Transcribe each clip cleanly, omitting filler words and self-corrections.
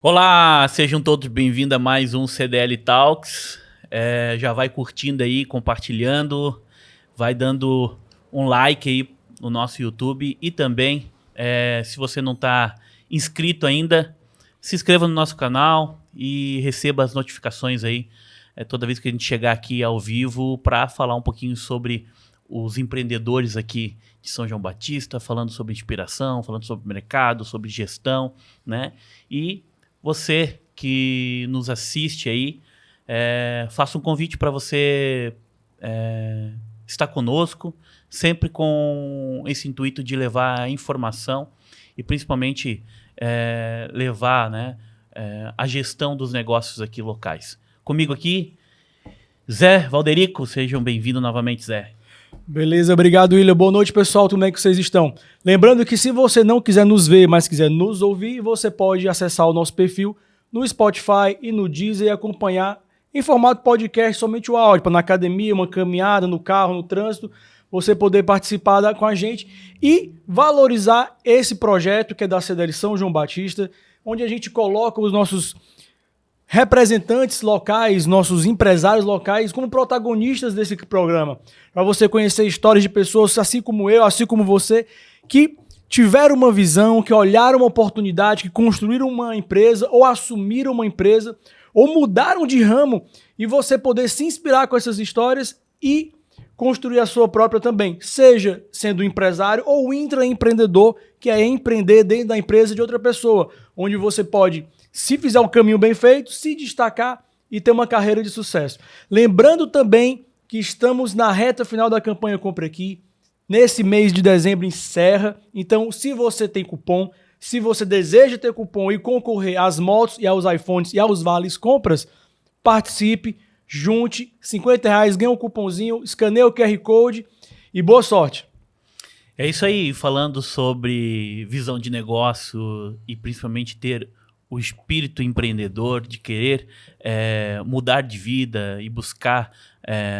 Olá, sejam todos bem-vindos a mais um CDL Talks. Já vai curtindo aí, compartilhando, vai dando um like aí no nosso YouTube e também, se você não está inscrito ainda, se inscreva no nosso canal e receba as notificações aí toda vez que a gente chegar aqui ao vivo para falar um pouquinho sobre os empreendedores aqui de São João Batista, falando sobre inspiração, falando sobre mercado, sobre gestão, né? E você que nos assiste aí, faço um convite para você estar conosco, sempre com esse intuito de levar informação e principalmente levar, né, a gestão dos negócios aqui locais. Comigo aqui, Zé Valderico, sejam bem-vindos novamente, Zé. Beleza, obrigado, William. Boa noite, pessoal. Como é que vocês estão? Lembrando que se você não quiser nos ver, mas quiser nos ouvir, você pode acessar o nosso perfil no Spotify e no Deezer e acompanhar em formato podcast somente o áudio, para na academia, uma caminhada, no carro, no trânsito, você poder participar com a gente e valorizar esse projeto que é da CDL São João Batista, onde a gente coloca os nossos representantes locais, nossos empresários locais, como protagonistas desse programa. Para você conhecer histórias de pessoas, assim como eu, assim como você, que tiveram uma visão, que olharam uma oportunidade, que construíram uma empresa, ou assumiram uma empresa, ou mudaram de ramo, e você poder se inspirar com essas histórias e construir a sua própria também, seja sendo empresário ou intraempreendedor, que é empreender dentro da empresa de outra pessoa, onde você pode, se fizer um caminho bem feito, se destacar e ter uma carreira de sucesso. Lembrando também que estamos na reta final da campanha Compre Aqui. Nesse mês de dezembro encerra. Então, se você tem cupom, se você deseja ter cupom e concorrer às motos e aos iPhones e aos vales compras, participe, junte, R$50, ganha um cupomzinho, escaneia o QR Code e boa sorte. É isso aí, falando sobre visão de negócio e principalmente ter o espírito empreendedor de querer mudar de vida e buscar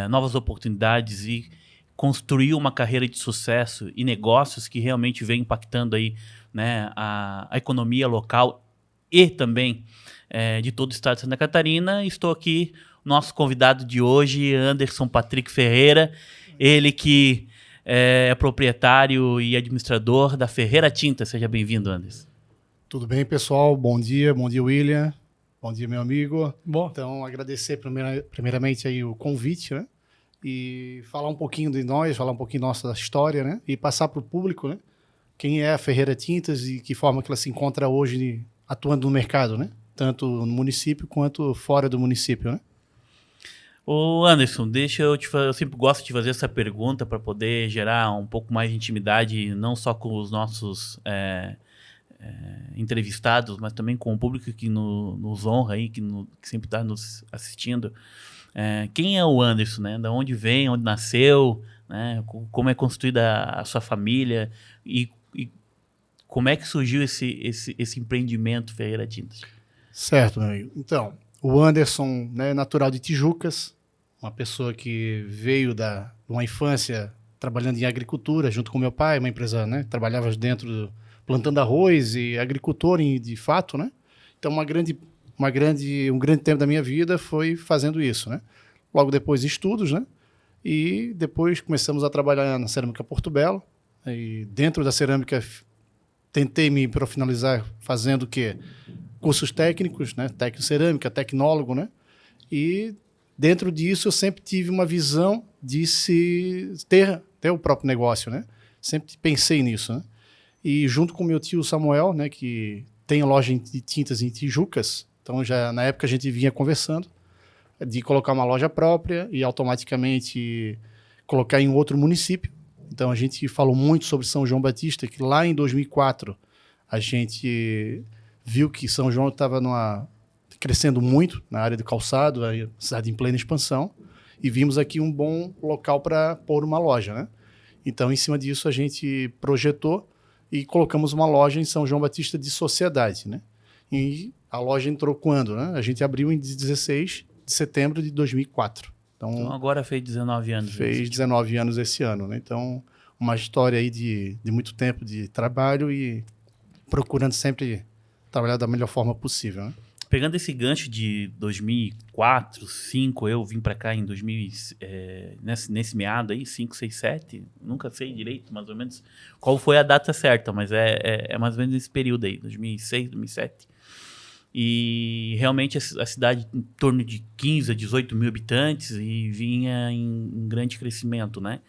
novas oportunidades e construir uma carreira de sucesso e negócios que realmente vem impactando aí, né, a economia local e também de todo o estado de Santa Catarina. Estou aqui, nosso convidado de hoje, Anderson Patrick Ferreira, ele que é proprietário e administrador da Ferreira Tinta. Seja bem-vindo, Anderson. Tudo bem, pessoal? Bom dia, William. Bom dia, meu amigo. Bom. Então, agradecer primeiramente aí o convite, né? E falar um pouquinho de nós, falar um pouquinho da nossa história, né? E passar para o público, né? Quem é a Ferreira Tintas e que forma que ela se encontra hoje atuando no mercado, né? Tanto no município quanto fora do município, né? Ô Anderson, eu sempre gosto de fazer essa pergunta para poder gerar um pouco mais de intimidade, não só com os nossos entrevistados, mas também com o público que nos honra aí, que sempre está nos assistindo. Quem é o Anderson, né? Da onde vem, onde nasceu, né? Como é construída a sua família e como é que surgiu esse empreendimento Ferreira Tintas? Certo, meu amigo. Então, o Anderson, né, natural de Tijucas, uma pessoa que veio de uma infância trabalhando em agricultura junto com meu pai, uma empresa, né, trabalhava plantando arroz e agricultor de fato, né? Então um grande tempo da minha vida foi fazendo isso, né? Logo depois estudos, né? E depois começamos a trabalhar na Cerâmica Porto Belo. E dentro da cerâmica tentei me profissionalizar fazendo o quê? Cursos técnicos, né? Técnico cerâmica, tecnólogo, né? E dentro disso eu sempre tive uma visão de se ter o próprio negócio, né? Sempre pensei nisso, né? E junto com meu tio Samuel, né, que tem a loja de tintas em Tijucas, então já na época a gente vinha conversando de colocar uma loja própria e automaticamente colocar em outro município. Então a gente falou muito sobre São João Batista, que lá em 2004 a gente viu que São João estava crescendo muito na área do calçado, a cidade em plena expansão, e vimos aqui um bom local para pôr uma loja, né? Então em cima disso a gente projetou e colocamos uma loja em São João Batista de Sociedade, né? E a loja entrou quando, né? A gente abriu em 16 de setembro de 2004. Então agora fez 19 anos. Fez 19 anos esse ano, né? Então, uma história aí de muito tempo de trabalho e procurando sempre trabalhar da melhor forma possível, né? Pegando esse gancho de 2004, 2005, eu vim para cá em 2000, nesse meado aí, 5, 6, 7, nunca sei direito, mais ou menos, qual foi a data certa, mas é mais ou menos nesse período aí, 2006, 2007. E realmente a cidade em torno de 15 a 18 mil habitantes e vinha em grande crescimento, né?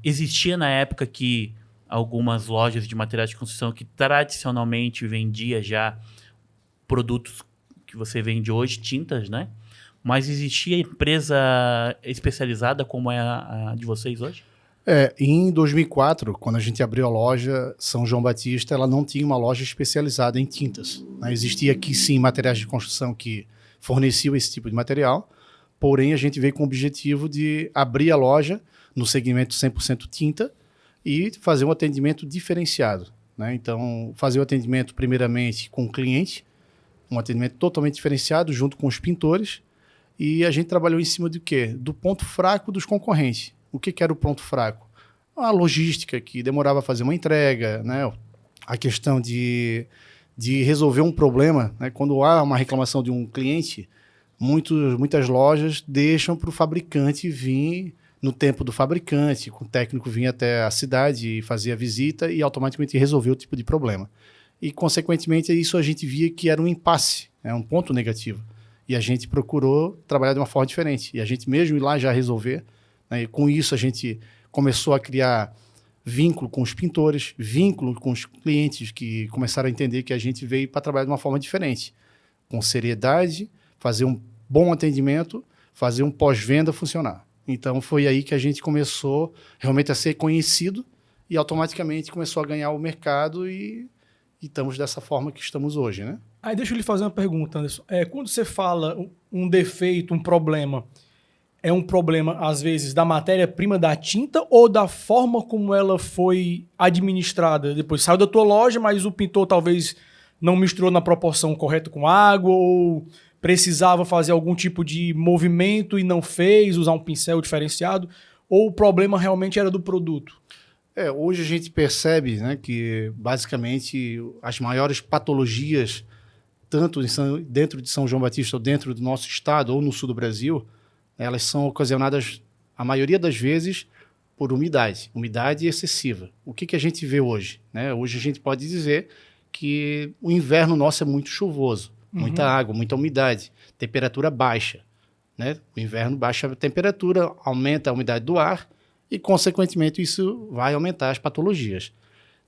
Existia na época que algumas lojas de materiais de construção que tradicionalmente vendia já produtos que você vende hoje, tintas, né? Mas existia empresa especializada como é a de vocês hoje? Em 2004, quando a gente abriu a loja São João Batista, ela não tinha uma loja especializada em tintas, né? Existia aqui sim materiais de construção que forneciam esse tipo de material, porém a gente veio com o objetivo de abrir a loja no segmento 100% tinta e fazer um atendimento diferenciado, né? Então, fazer o atendimento primeiramente com o cliente, um atendimento totalmente diferenciado junto com os pintores, e a gente trabalhou em cima do quê? Do ponto fraco dos concorrentes. O que era o ponto fraco? A logística, que demorava a fazer uma entrega, né? A questão de resolver um problema, né? Quando há uma reclamação de um cliente, muitas lojas deixam para o fabricante vir no tempo do fabricante, com o técnico vir até a cidade e fazer a visita e automaticamente resolver o tipo de problema. E, consequentemente, isso a gente via que era um impasse, um ponto negativo. E a gente procurou trabalhar de uma forma diferente. E a gente mesmo ir lá já resolver, né? E com isso a gente começou a criar vínculo com os pintores, vínculo com os clientes que começaram a entender que a gente veio para trabalhar de uma forma diferente. Com seriedade, fazer um bom atendimento, fazer um pós-venda funcionar. Então foi aí que a gente começou realmente a ser conhecido e automaticamente começou a ganhar o mercado e estamos dessa forma que estamos hoje, né? Aí deixa eu lhe fazer uma pergunta, Anderson. Quando você fala um defeito, um problema, é um problema, às vezes, da matéria-prima da tinta ou da forma como ela foi administrada? Depois saiu da tua loja, mas o pintor talvez não misturou na proporção correta com água ou precisava fazer algum tipo de movimento e não fez, usar um pincel diferenciado, ou o problema realmente era do produto? Hoje a gente percebe, né, que basicamente as maiores patologias, tanto dentro de São João Batista ou dentro do nosso estado ou no sul do Brasil, elas são ocasionadas, a maioria das vezes, por umidade excessiva. O que a gente vê hoje? Né? Hoje a gente pode dizer que o inverno nosso é muito chuvoso, muita água, muita umidade, temperatura baixa, né? O inverno baixa a temperatura, aumenta a umidade do ar, e, consequentemente, isso vai aumentar as patologias.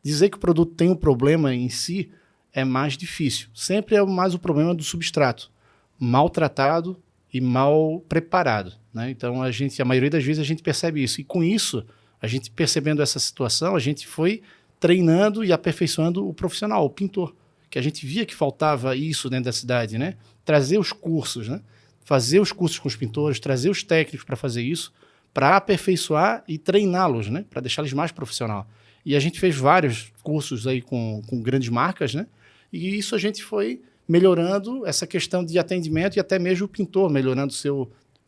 Dizer que o produto tem um problema em si é mais difícil. Sempre é mais o problema do substrato, mal tratado e mal preparado, né? Então, a maioria das vezes a gente percebe isso. E, com isso, a gente percebendo essa situação, a gente foi treinando e aperfeiçoando o profissional, o pintor, que a gente via que faltava isso dentro da cidade, né? Trazer os cursos, né? Fazer os cursos com os pintores, trazer os técnicos para fazer isso, para aperfeiçoar e treiná-los, né? Para deixá-los mais profissional. E a gente fez vários cursos aí com grandes marcas, né? E isso a gente foi melhorando essa questão de atendimento e até mesmo o pintor melhorando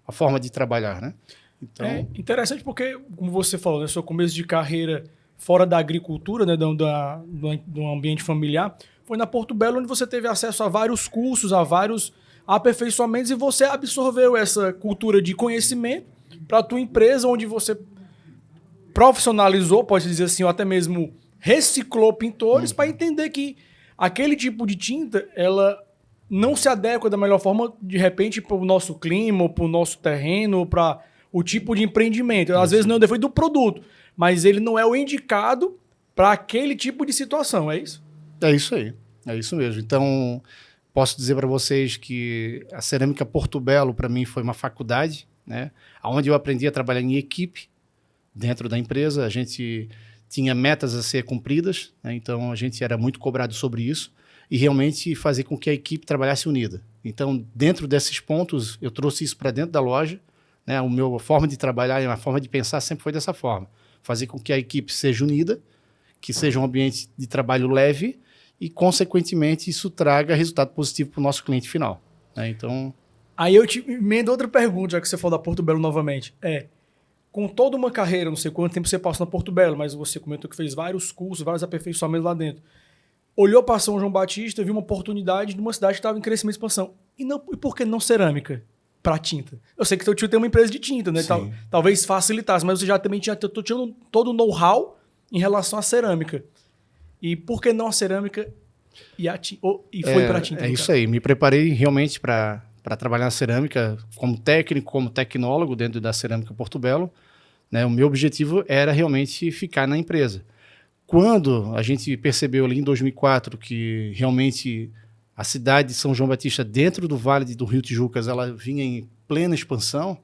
a forma de trabalhar, né? Então... É interessante porque, como você falou, né, seu começo de carreira fora da agricultura, né, do ambiente familiar, foi na Porto Belo onde você teve acesso a vários cursos, a vários aperfeiçoamentos e você absorveu essa cultura de conhecimento para a tua empresa, onde você profissionalizou, pode dizer assim, ou até mesmo reciclou pintores para entender que aquele tipo de tinta, ela não se adequa da melhor forma, de repente, para o nosso clima, para o nosso terreno, para o tipo de empreendimento. Às vezes não é o defeito do produto, mas ele não é o indicado para aquele tipo de situação, é isso? É isso aí, é isso mesmo. Então, posso dizer para vocês que a Cerâmica Porto Belo, para mim, foi uma faculdade, né? Onde eu aprendi a trabalhar em equipe dentro da empresa. A gente tinha metas a ser cumpridas, né? Então a gente era muito cobrado sobre isso e realmente fazer com que a equipe trabalhasse unida. Então, dentro desses pontos, eu trouxe isso para dentro da loja, né? A minha forma de trabalhar e a forma de pensar sempre foi dessa forma. Fazer com que a equipe seja unida, que seja um ambiente de trabalho leve e, consequentemente, isso traga resultado positivo para o nosso cliente final, né? Então... Aí eu te emendo outra pergunta, já que você falou da Porto Belo novamente. Com toda uma carreira, não sei quanto tempo você passou na Porto Belo, mas você comentou que fez vários cursos, vários aperfeiçoamentos lá dentro. olhou para São João Batista, viu uma oportunidade numa cidade que estava em crescimento e expansão. E por que não cerâmica para tinta? Eu sei que teu tio tem uma empresa de tinta, né? Talvez facilitasse, mas você já também tinha todo o know-how em relação à cerâmica. E por que não a cerâmica e foi para a tinta? É isso aí. Me preparei realmente para trabalhar na cerâmica como técnico, como tecnólogo dentro da Cerâmica Porto Belo. Né? O meu objetivo era realmente ficar na empresa. Quando a gente percebeu ali em 2004 que realmente a cidade de São João Batista, dentro do Vale do Rio Tijucas, ela vinha em plena expansão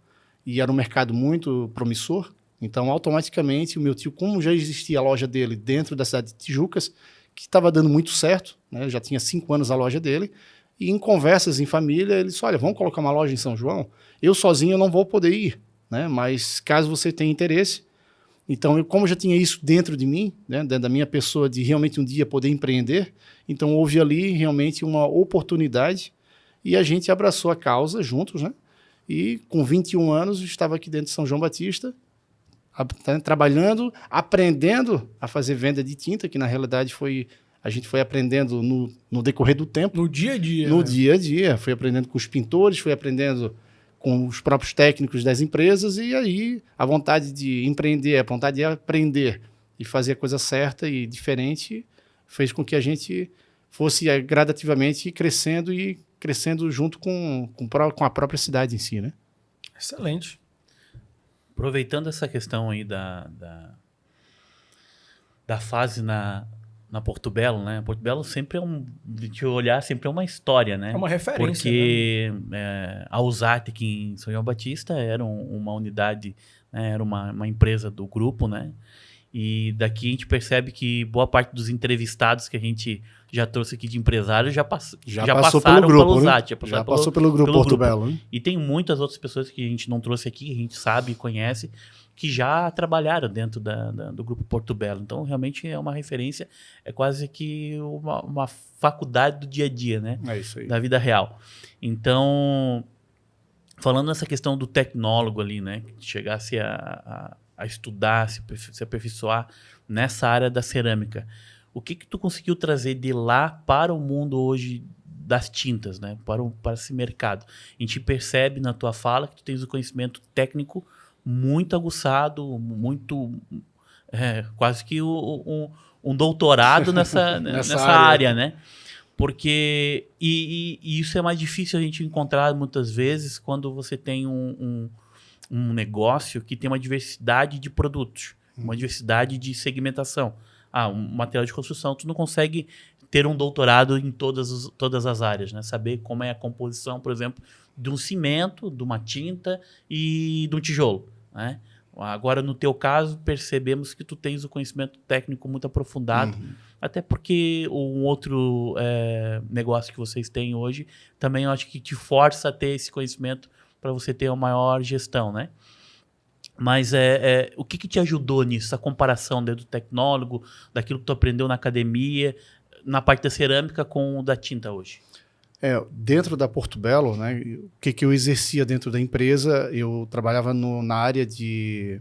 e era um mercado muito promissor, então automaticamente o meu tio, como já existia a loja dele dentro da cidade de Tijucas, que estava dando muito certo, né? Já tinha 5 anos a loja dele, e em conversas em família, ele disse, olha, vamos colocar uma loja em São João? Eu sozinho não vou poder ir, né? Mas caso você tenha interesse. Então, como já tinha isso dentro de mim, né, dentro da minha pessoa, de realmente um dia poder empreender, então houve ali realmente uma oportunidade e a gente abraçou a causa juntos, né? E com 21 anos estava aqui dentro de São João Batista, trabalhando, aprendendo a fazer venda de tinta, que na realidade a gente foi aprendendo no decorrer do tempo. No dia a dia. No dia a dia. Foi aprendendo com os pintores, foi aprendendo com os próprios técnicos das empresas, e aí a vontade de empreender, a vontade de aprender e fazer a coisa certa e diferente fez com que a gente fosse gradativamente crescendo junto com a própria cidade em si, né? Excelente. Aproveitando essa questão aí da fase na Porto Belo, né? Porto Belo sempre de olhar, sempre é uma história, né? É uma referência. Porque a Usat aqui em São João Batista era uma unidade, né? Era uma empresa do grupo, né? E daqui a gente percebe que boa parte dos entrevistados que a gente já trouxe aqui de empresários já passaram pelo grupo, pela Usat. Né? Já passou pelo grupo Porto Belo. Né? E tem muitas outras pessoas que a gente não trouxe aqui, que a gente sabe e conhece, que já trabalharam dentro do grupo Porto Belo. Então, realmente é uma referência, é quase que uma faculdade do dia a dia, né? É isso aí. Da vida real. Então, falando nessa questão do tecnólogo ali, né? Que chegasse a estudar, se aperfeiçoar nessa área da cerâmica. O que tu conseguiu trazer de lá para o mundo hoje das tintas, né? Para esse mercado? A gente percebe na tua fala que tu tens o conhecimento técnico muito aguçado, muito quase que um doutorado nessa área, né? Porque e isso é mais difícil a gente encontrar muitas vezes quando você tem um negócio que tem uma diversidade de produtos, uma diversidade de segmentação. Um material de construção, tu não consegue ter um doutorado em todas as áreas, né? Saber como é a composição, por exemplo, de um cimento, de uma tinta e de um tijolo, né? Agora, no teu caso, percebemos que tu tens o conhecimento técnico muito aprofundado, até porque um outro negócio que vocês têm hoje também eu acho que te força a ter esse conhecimento para você ter uma maior gestão, né? Mas o que te ajudou nisso? Essa comparação do tecnólogo, daquilo que tu aprendeu na academia, na parte da cerâmica com o da tinta hoje? Dentro da Porto Belo, né, o que eu exercia dentro da empresa, eu trabalhava na área de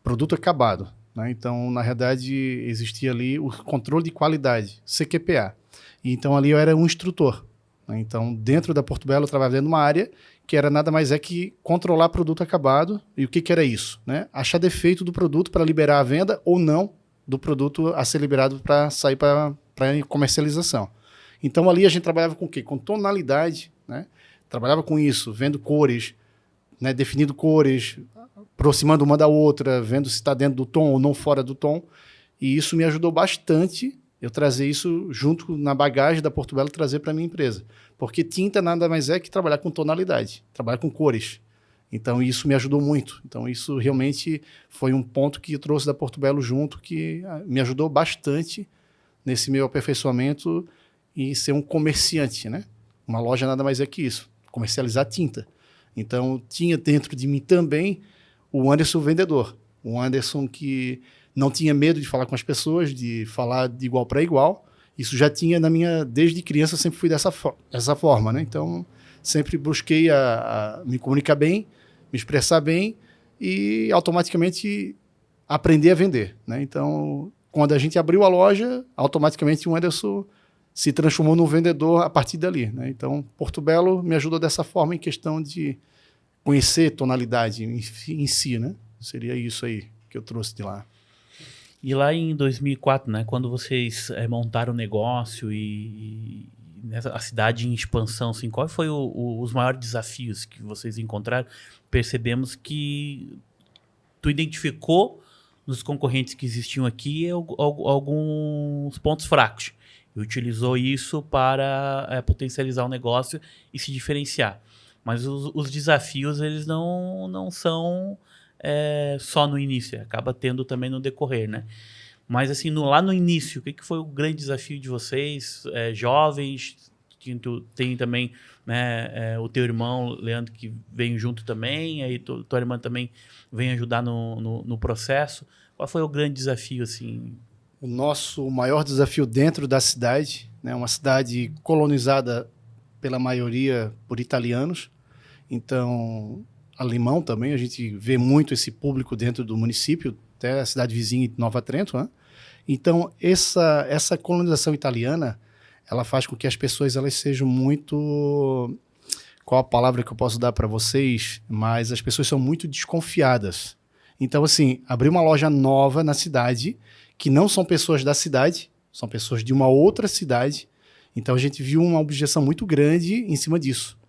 produto acabado. Né? Então, na verdade, existia ali o controle de qualidade, CQPA. E, então, ali eu era um instrutor. Né? Então, dentro da Porto Belo, eu trabalhava dentro de uma área que era nada mais que controlar produto acabado. E o que era isso? Né? Achar defeito do produto para liberar a venda ou não do produto a ser liberado para sair para comercialização. Então, ali a gente trabalhava com o quê? Com tonalidade, né? Trabalhava com isso, vendo cores, né? Definindo cores, aproximando uma da outra, vendo se está dentro do tom ou não fora do tom. E isso me ajudou bastante, eu trazer isso junto na bagagem da Porto Belo, trazer para a minha empresa. Porque tinta nada mais é que trabalhar com tonalidade, trabalhar com cores. Então, isso me ajudou muito. Então, isso realmente foi um ponto que eu trouxe da Porto Belo junto, que me ajudou bastante nesse meu aperfeiçoamento e ser um comerciante, né? Uma loja nada mais é que isso, comercializar tinta. Então, tinha dentro de mim também o Anderson vendedor. O Anderson que não tinha medo de falar com as pessoas, de falar de igual para igual. Isso já tinha desde criança, sempre fui dessa forma, né? Então, sempre busquei a me comunicar bem, me expressar bem e automaticamente aprender a vender, né? Então, quando a gente abriu a loja, automaticamente o Anderson se transformou num vendedor a partir dali, né? Então, Porto Belo me ajudou dessa forma em questão de conhecer tonalidade em si, né? Seria isso aí que eu trouxe de lá. E lá em 2004, né, quando vocês montaram o negócio e a cidade em expansão, assim, qual foi os maiores desafios que vocês encontraram? Percebemos que tu identificou nos concorrentes que existiam aqui alguns pontos fracos e utilizou isso para potencializar o negócio e se diferenciar. Mas os desafios, eles não são só no início, acaba tendo também no decorrer, né? Mas assim, lá no início, o que foi o grande desafio de vocês, jovens, que tu tem também, né, o teu irmão, Leandro, que vem junto também, aí tua irmã também vem ajudar no processo. Qual foi o grande desafio, assim? O nosso maior desafio dentro da cidade, né, uma cidade colonizada pela maioria por italianos, então alemão também, a gente vê muito esse público dentro do município, até a cidade vizinha de Nova Trento, né? Então essa colonização italiana, ela faz com que as pessoas elas sejam muito, qual a palavra que eu posso dar para vocês, mas as pessoas são muito desconfiadas. Então assim, abrir uma loja nova na cidade, que não são pessoas da cidade, são pessoas de uma outra cidade, então a gente viu uma objeção muito grande em cima disso.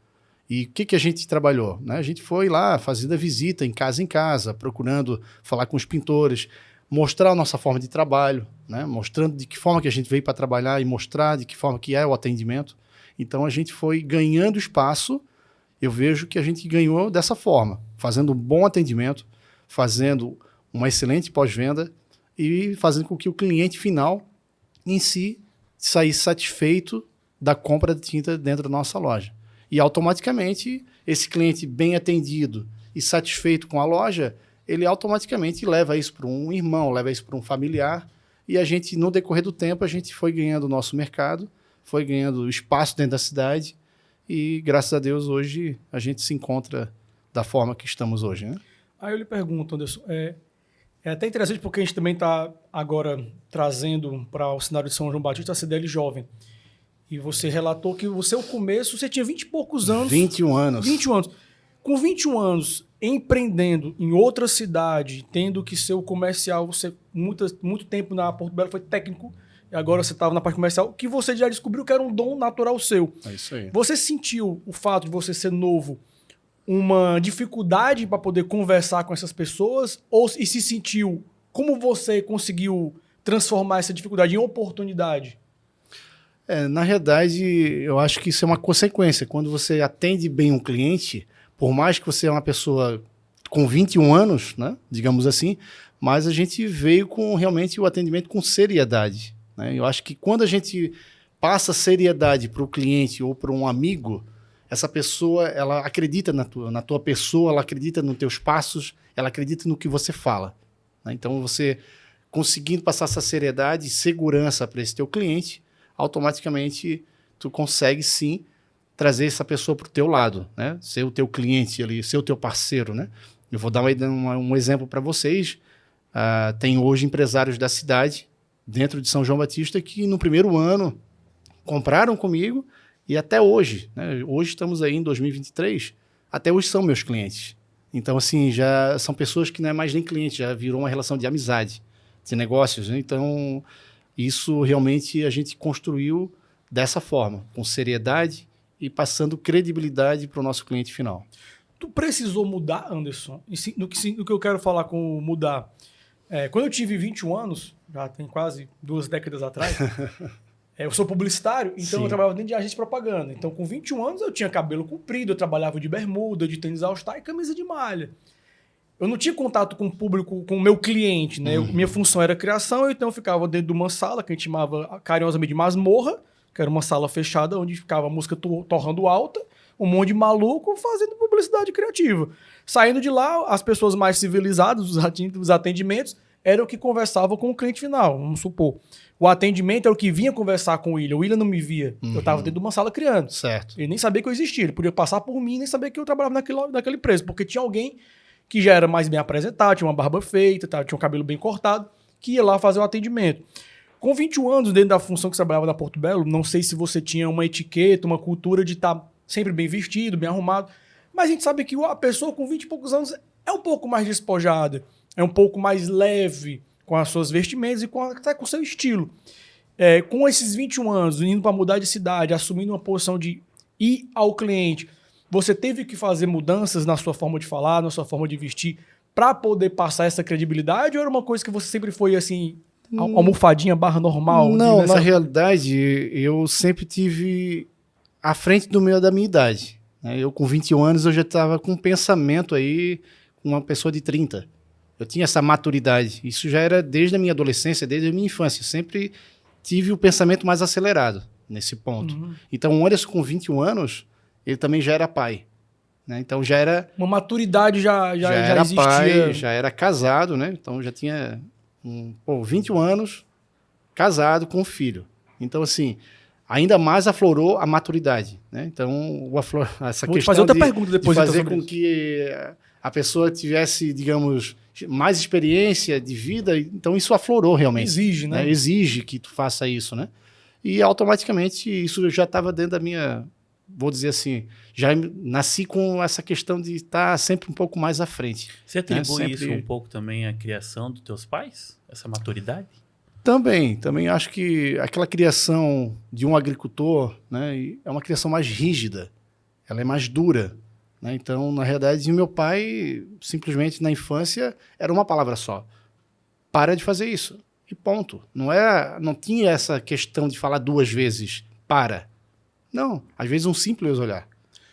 E o que a gente trabalhou, né? A gente foi lá fazendo a visita em casa, procurando falar com os pintores, mostrar a nossa forma de trabalho, né? Mostrando de que forma que a gente veio para trabalhar e mostrar de que forma que é o atendimento. Então a gente foi ganhando espaço, eu vejo que a gente ganhou dessa forma, fazendo um bom atendimento, fazendo uma excelente pós-venda e fazendo com que o cliente final em si saísse satisfeito da compra de tinta dentro da nossa loja. E automaticamente, esse cliente bem atendido e satisfeito com a loja, ele automaticamente leva isso para um irmão, leva isso para um familiar. E a gente, no decorrer do tempo, a gente foi ganhando o nosso mercado, foi ganhando espaço dentro da cidade. E, graças a Deus, hoje a gente se encontra da forma que estamos hoje, né? Aí eu lhe pergunto, Anderson, é até interessante porque a gente também está agora trazendo para o cenário de São João Batista a CDL jovem. E você relatou que o seu começo, você tinha 20 e poucos anos. 21 anos. 21 anos. Com 21 anos, empreendendo em outra cidade, tendo que ser o comercial, você muito tempo na Porto Belo foi técnico, e agora você estava na parte comercial, que você já descobriu que era um dom natural seu. É isso aí. Você sentiu o fato de você ser novo uma dificuldade para poder conversar com essas pessoas? E se sentiu, como você conseguiu transformar essa dificuldade em oportunidade? Na realidade, eu acho que isso é uma consequência. Quando você atende bem um cliente, por mais que você é uma pessoa com 21 anos, né, digamos assim, mas a gente veio com realmente o atendimento com seriedade, né? Eu acho que quando a gente passa seriedade para o cliente ou para um amigo, essa pessoa ela acredita na tua pessoa, ela acredita nos teus passos, ela acredita no que você fala, né? Então, você conseguindo passar essa seriedade e segurança para esse teu cliente, automaticamente tu consegue sim trazer essa pessoa para o teu lado, né? Ser o teu cliente ali, ser o teu parceiro, né? Eu vou dar um exemplo para vocês. Tem hoje empresários da cidade, dentro de São João Batista, que no primeiro ano compraram comigo e até hoje, né? Hoje estamos aí em 2023, até hoje são meus clientes. Então, assim, já são pessoas que não é mais nem cliente, já virou uma relação de amizade, de negócios, né? Então, isso realmente a gente construiu dessa forma, com seriedade e passando credibilidade para o nosso cliente final. Tu precisou mudar, Anderson? No que eu quero falar com mudar. Quando eu tive 21 anos, já tem quase 2 décadas atrás, eu sou publicitário, então Sim. eu trabalhava dentro de agência de propaganda. Então, com 21 anos, eu tinha cabelo comprido, eu trabalhava de bermuda, de tênis all-star e camisa de malha. Eu não tinha contato com o público, com o meu cliente, né? Minha função era criação, então eu ficava dentro de uma sala que a gente chamava carinhosamente de masmorra, que era uma sala fechada onde ficava a música torrando alta, um monte de maluco fazendo publicidade criativa. Saindo de lá, as pessoas mais civilizadas, os atendimentos, eram que conversavam com o cliente final, vamos supor. O atendimento era o que vinha conversar com o William não me via. Eu estava dentro de uma sala criando. Certo. Ele nem sabia que eu existia, ele podia passar por mim e nem saber que eu trabalhava naquela empresa, porque tinha alguém que já era mais bem apresentado, tinha uma barba feita, tinha um cabelo bem cortado, que ia lá fazer o atendimento. Com 21 anos, dentro da função que você trabalhava na Porto Belo, não sei se você tinha uma etiqueta, uma cultura de estar sempre bem vestido, bem arrumado, mas a gente sabe que a pessoa com 20 e poucos anos é um pouco mais despojada, é um pouco mais leve com as suas vestimentas e até com o seu estilo. Com esses 21 anos, indo para mudar de cidade, assumindo uma posição de ir ao cliente, você teve que fazer mudanças na sua forma de falar, na sua forma de vestir, para poder passar essa credibilidade? Ou era uma coisa que você sempre foi assim, almofadinha barra normal? Não, na realidade, eu sempre tive à frente da minha idade. Eu, com 21 anos, eu já estava com um pensamento aí com uma pessoa de 30. Eu tinha essa maturidade. Isso já era desde a minha adolescência, desde a minha infância. Eu sempre tive o pensamento mais acelerado nesse ponto. Uhum. Então, o Anderson, com 21 anos, ele também já era pai. Né? Então, já era... Uma maturidade já era existia. pai, já era casado, né? Então, já tinha 21 anos, casado com um filho. Então, assim, ainda mais aflorou a maturidade. Né? Então, essa Vou te questão fazer outra pergunta depois, de fazer então, com que a pessoa tivesse, digamos, mais experiência de vida, então isso aflorou realmente. Exige, né? Exige que tu faça isso, né? E automaticamente isso já estava dentro da minha, vou dizer assim, já nasci com essa questão de estar sempre um pouco mais à frente. Você atribui Sempre... isso um pouco também à criação dos teus pais? Essa maturidade? Também acho que aquela criação de um agricultor, né, é uma criação mais rígida, ela é mais dura. Né? Então, na realidade, meu pai, simplesmente na infância, era uma palavra só. Para de fazer isso. E ponto. Não tinha essa questão de falar duas vezes, para. Não, às vezes um simples olhar.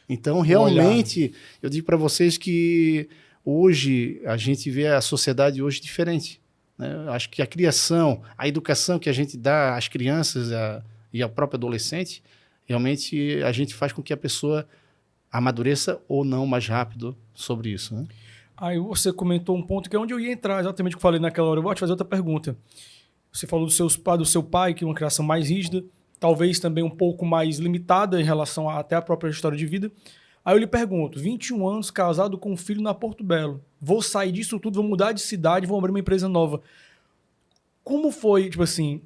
Então, realmente, eu digo para vocês que hoje a gente vê a sociedade hoje diferente. Né? Acho que a criação, a educação que a gente dá às crianças e ao próprio adolescente, realmente a gente faz com que a pessoa amadureça ou não mais rápido sobre isso. Né? Aí você comentou um ponto que é onde eu ia entrar, exatamente o que eu falei naquela hora. Eu vou te fazer outra pergunta. Você falou do seu pai, que é uma criação mais rígida, talvez também um pouco mais limitada em relação até a própria história de vida. Aí eu lhe pergunto, 21 anos, casado com um filho na Porto Belo, vou sair disso tudo, vou mudar de cidade, vou abrir uma empresa nova. Como foi, tipo assim,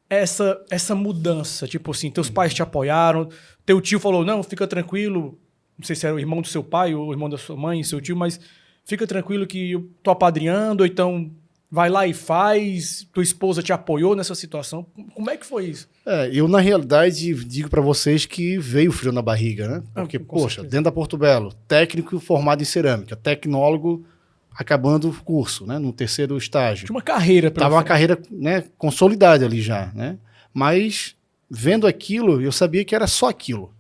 essa mudança? Tipo assim, teus pais te apoiaram, teu tio falou, não, fica tranquilo, não sei se era o irmão do seu pai ou o irmão da sua mãe, seu tio, mas fica tranquilo que eu tô apadrinhando, ou então vai lá e faz, tua esposa te apoiou nessa situação. Como é que foi isso? Eu, na realidade, digo para vocês que veio frio na barriga, né? Porque, poxa, certeza. Dentro da Porto Belo, técnico formado em cerâmica, tecnólogo acabando o curso, né? No terceiro estágio. Tinha uma carreira. Tava uma carreira, né, consolidada ali já, né? Mas, vendo aquilo, eu sabia que era só aquilo.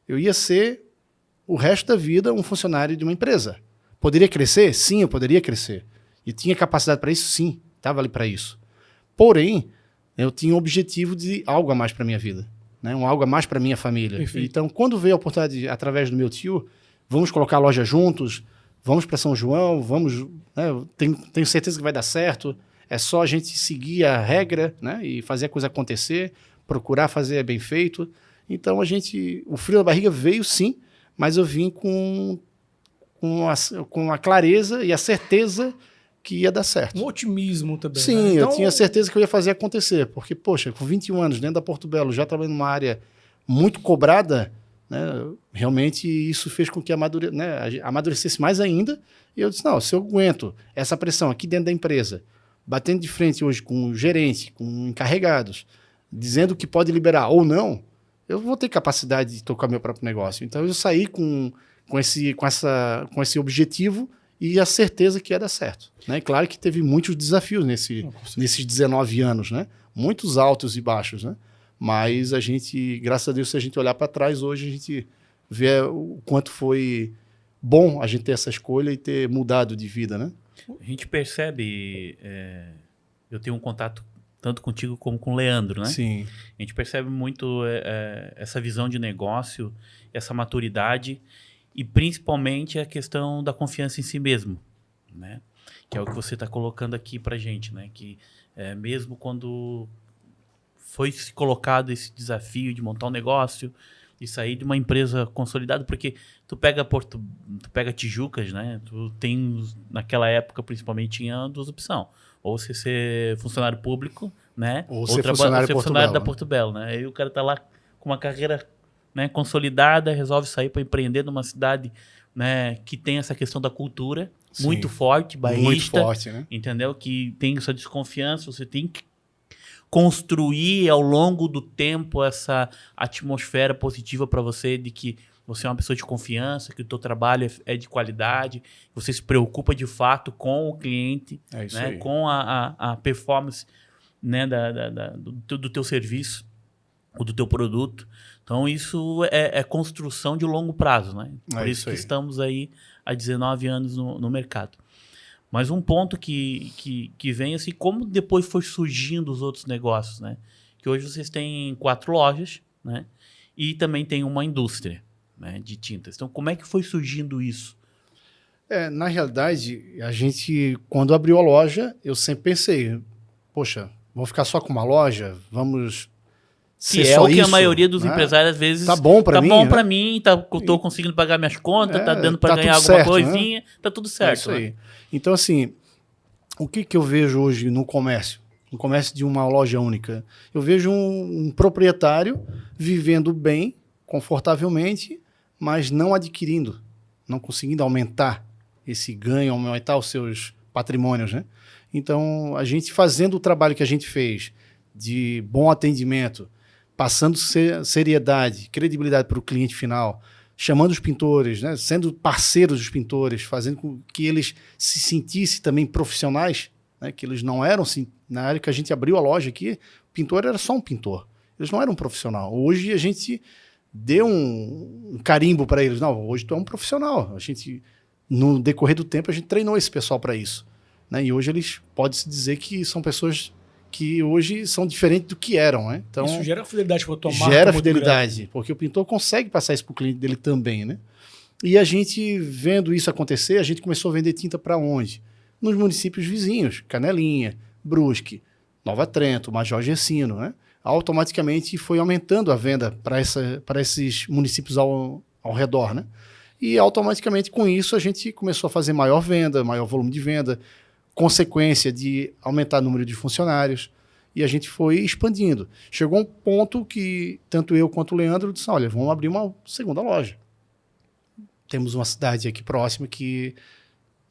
Eu ia ser o resto da vida um funcionário de uma empresa. Poderia crescer? Sim, eu poderia crescer. E tinha capacidade para isso? Sim, estava ali para isso. Porém, eu tinha o objetivo de algo a mais para minha vida, né? Algo a mais para minha família. Perfeito. Então, quando veio a oportunidade, através do meu tio, vamos colocar a loja juntos, vamos para São João, vamos, né? Tenho certeza que vai dar certo, é só a gente seguir a regra, né? E fazer a coisa acontecer, procurar fazer bem feito. Então, o frio da barriga veio sim, mas eu vim com a clareza e a certeza que ia dar certo. Um otimismo também. Sim, né? Então, eu tinha certeza que eu ia fazer acontecer, porque, poxa, com 21 anos, dentro da Porto Belo, já trabalhando numa área muito cobrada, né, realmente isso fez com que amadurecesse mais ainda, e eu disse, não, se eu aguento essa pressão aqui dentro da empresa, batendo de frente hoje com o gerente, com encarregados, dizendo que pode liberar ou não, eu vou ter capacidade de tocar meu próprio negócio. Então, eu saí com esse objetivo e a certeza que ia dar certo. Né? Claro que teve muitos desafios nesses 19 anos, né? Muitos altos e baixos, né? Mas a gente, graças a Deus, se a gente olhar para trás hoje, a gente vê o quanto foi bom a gente ter essa escolha e ter mudado de vida, né? A gente percebe, eu tenho um contato tanto contigo como com o Leandro, né? Sim. A gente percebe muito essa visão de negócio, essa maturidade e principalmente a questão da confiança em si mesmo, né? Que é o que você está colocando aqui para gente, né? Que mesmo quando foi se colocado esse desafio de montar um negócio e sair de uma empresa consolidada, porque tu pega Tijucas, né? Tu tem, naquela época principalmente, tinha duas opções. ou você ser funcionário público, né? Ou ser funcionário da Portobello, Portobello, né? Aí o cara tá lá com uma carreira, né, consolidada, resolve sair para empreender numa cidade, né, que tem essa questão da cultura Sim. muito forte, bairrista, Muito forte, né? entendeu? Que tem essa desconfiança, você tem que construir ao longo do tempo essa atmosfera positiva para você de que você é uma pessoa de confiança, que o teu trabalho é de qualidade, você se preocupa de fato com o cliente, É isso né, aí. com a performance, né, do teu serviço ou do teu produto. Então isso é construção de longo prazo, né? Por É isso isso que aí. estamos aí há 19 anos no mercado. Mas um ponto que vem assim, como depois foi surgindo os outros negócios, né? Que hoje vocês têm 4 lojas, né? E também tem uma indústria, né, de tintas. Então, como é que foi surgindo isso? Na realidade, a gente, quando abriu a loja, eu sempre pensei, poxa, vamos ficar só com uma loja? Vamos ser Que é só o que a isso, maioria dos né? empresários, às vezes, Tá bom pra mim, bom né? pra mim, tô conseguindo pagar minhas contas, tá dando pra tá ganhar tudo alguma certo, né? coisinha, tá tudo É certo. isso né? aí. Então, assim, o que eu vejo hoje no comércio? No comércio de uma loja única? Eu vejo um proprietário vivendo bem, confortavelmente, mas não adquirindo, não conseguindo aumentar esse ganho, aumentar os seus patrimônios, né? Então, a gente fazendo o trabalho que a gente fez de bom atendimento, passando seriedade, credibilidade para o cliente final, chamando os pintores, né? Sendo parceiros dos pintores, fazendo com que eles se sentissem também profissionais, né? Que eles não eram, assim, na área que a gente abriu a loja aqui, o pintor era só um pintor, eles não eram um profissional. Hoje a gente deu um carimbo para eles, não, hoje tu é um profissional, a gente, no decorrer do tempo, a gente treinou esse pessoal para isso, né? E hoje eles pode-se dizer que são pessoas que hoje são diferentes do que eram, né? Então, isso gera fidelidade para tua marca. gera muito fidelidade, grande. porque o pintor consegue passar isso para o cliente dele também, né? E a gente, vendo isso acontecer, a gente começou a vender tinta para onde? Nos municípios vizinhos, Canelinha, Brusque, Nova Trento, Major Gercino, né? Automaticamente foi aumentando a venda para esses municípios ao redor, né? E automaticamente com isso a gente começou a fazer maior venda, maior volume de venda, consequência de aumentar o número de funcionários, e a gente foi expandindo. Chegou um ponto que tanto eu quanto o Leandro disseram, olha, vamos abrir uma segunda loja. Temos uma cidade aqui próxima que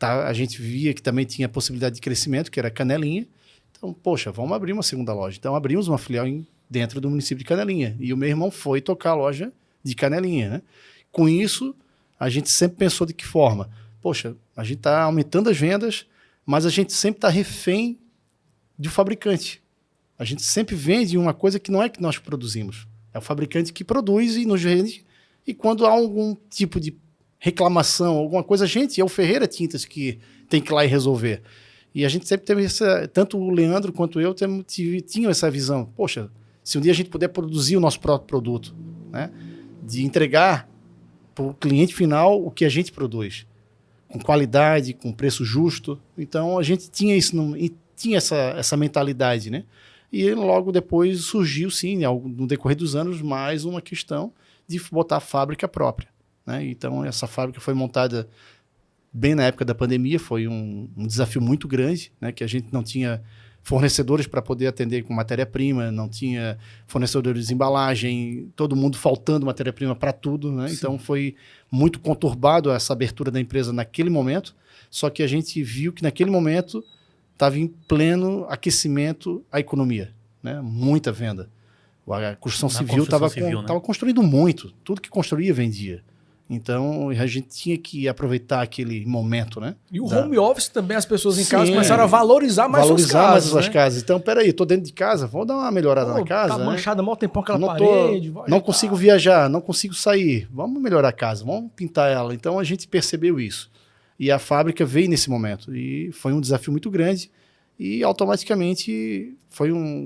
a gente via que também tinha possibilidade de crescimento, que era Canelinha. Então, poxa, vamos abrir uma segunda loja. Então, abrimos uma filial dentro do município de Canelinha. E o meu irmão foi tocar a loja de Canelinha, né? Com isso, a gente sempre pensou de que forma? Poxa, a gente está aumentando as vendas, mas a gente sempre está refém do fabricante. A gente sempre vende uma coisa que não é que nós produzimos. É o fabricante que produz e nos vende. E quando há algum tipo de reclamação, alguma coisa, a gente, é o Ferreira Tintas que tem que ir lá e resolver. E a gente sempre teve tanto o Leandro quanto eu tinham essa visão. Poxa, se um dia a gente puder produzir o nosso próprio produto, né? De entregar para o cliente final o que a gente produz, com qualidade, com preço justo. Então, a gente tinha isso, tinha essa mentalidade, né? E logo depois surgiu, sim, no decorrer dos anos, mais uma questão de botar a fábrica própria, né? Então, essa fábrica foi montada bem na época da pandemia, foi um desafio muito grande, né? Que a gente não tinha fornecedores para poder atender com matéria-prima, não tinha fornecedores de embalagem, todo mundo faltando matéria-prima para tudo, né? Então, foi muito conturbado essa abertura da empresa naquele momento, só que a gente viu que naquele momento estava em pleno aquecimento a economia, né? Muita venda. A construção civil estava construindo muito, tudo que construía vendia. Então, a gente tinha que aproveitar aquele momento, né? E o home office também, as pessoas em casa começaram a valorizar mais as suas suas casas. Então, peraí, estou dentro de casa, vou dar uma melhorada na casa. Tá manchada, mal tempão aquela não parede. Não consigo viajar, não consigo sair. Vamos melhorar a casa, vamos pintar ela. Então, a gente percebeu isso. E a fábrica veio nesse momento. E foi um desafio muito grande. E, automaticamente,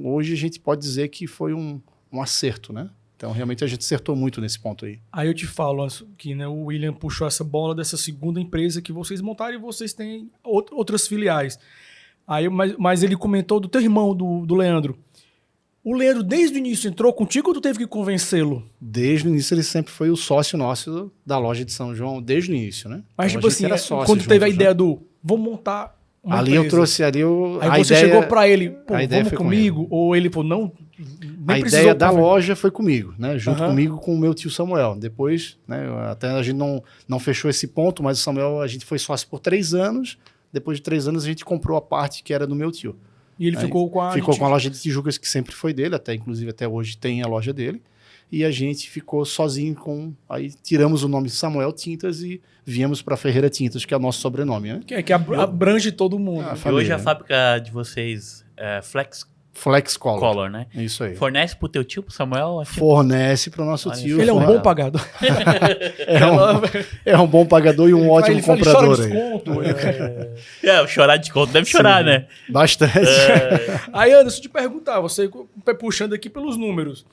hoje a gente pode dizer que foi um acerto, né? Então, realmente, a gente acertou muito nesse ponto aí. Aí eu te falo que, né, o William puxou essa bola dessa segunda empresa que vocês montaram e vocês têm outras filiais. Aí, mas ele comentou do teu irmão, do Leandro. O Leandro, desde o início, entrou contigo ou tu teve que convencê-lo? Desde o início, ele sempre foi o sócio nosso da loja de São João, desde o início, né? Mas, então, tipo assim, quando teve a ideia do vou montar uma Ali empresa. eu trouxe, ali eu... Aí a você ideia- chegou pra ele, pô, a ideia vamos foi com comigo? Ou ele, pô, não, nem A precisou ideia da conver- loja foi comigo, né? Junto Aham. comigo com o meu tio Samuel. Depois, né? Até a gente não fechou esse ponto, mas o Samuel, a gente foi sócio por 3 anos. Depois de 3 anos, a gente comprou a parte que era do meu tio. E ele Aí ficou com a... Ficou com a loja de Tijucas, que sempre foi dele, inclusive até hoje tem a loja dele. E a gente ficou sozinho com... Aí tiramos o nome Samuel Tintas e viemos para Ferreira Tintas, que é o nosso sobrenome, né? Que abrange todo mundo. Ah, E família, hoje a né? fábrica de vocês é Flex Flex Color. Color, né? É isso aí. Fornece pro teu tio, pro Samuel? Fornece para o nosso Olha tio. Ele é um fornece- bom pagador. É um bom pagador e um ótimo Ele fala, comprador chora aí. desconto. Chorar de conta deve chorar, né? Bastante. Aí, Anderson, te perguntar, você puxando aqui pelos números.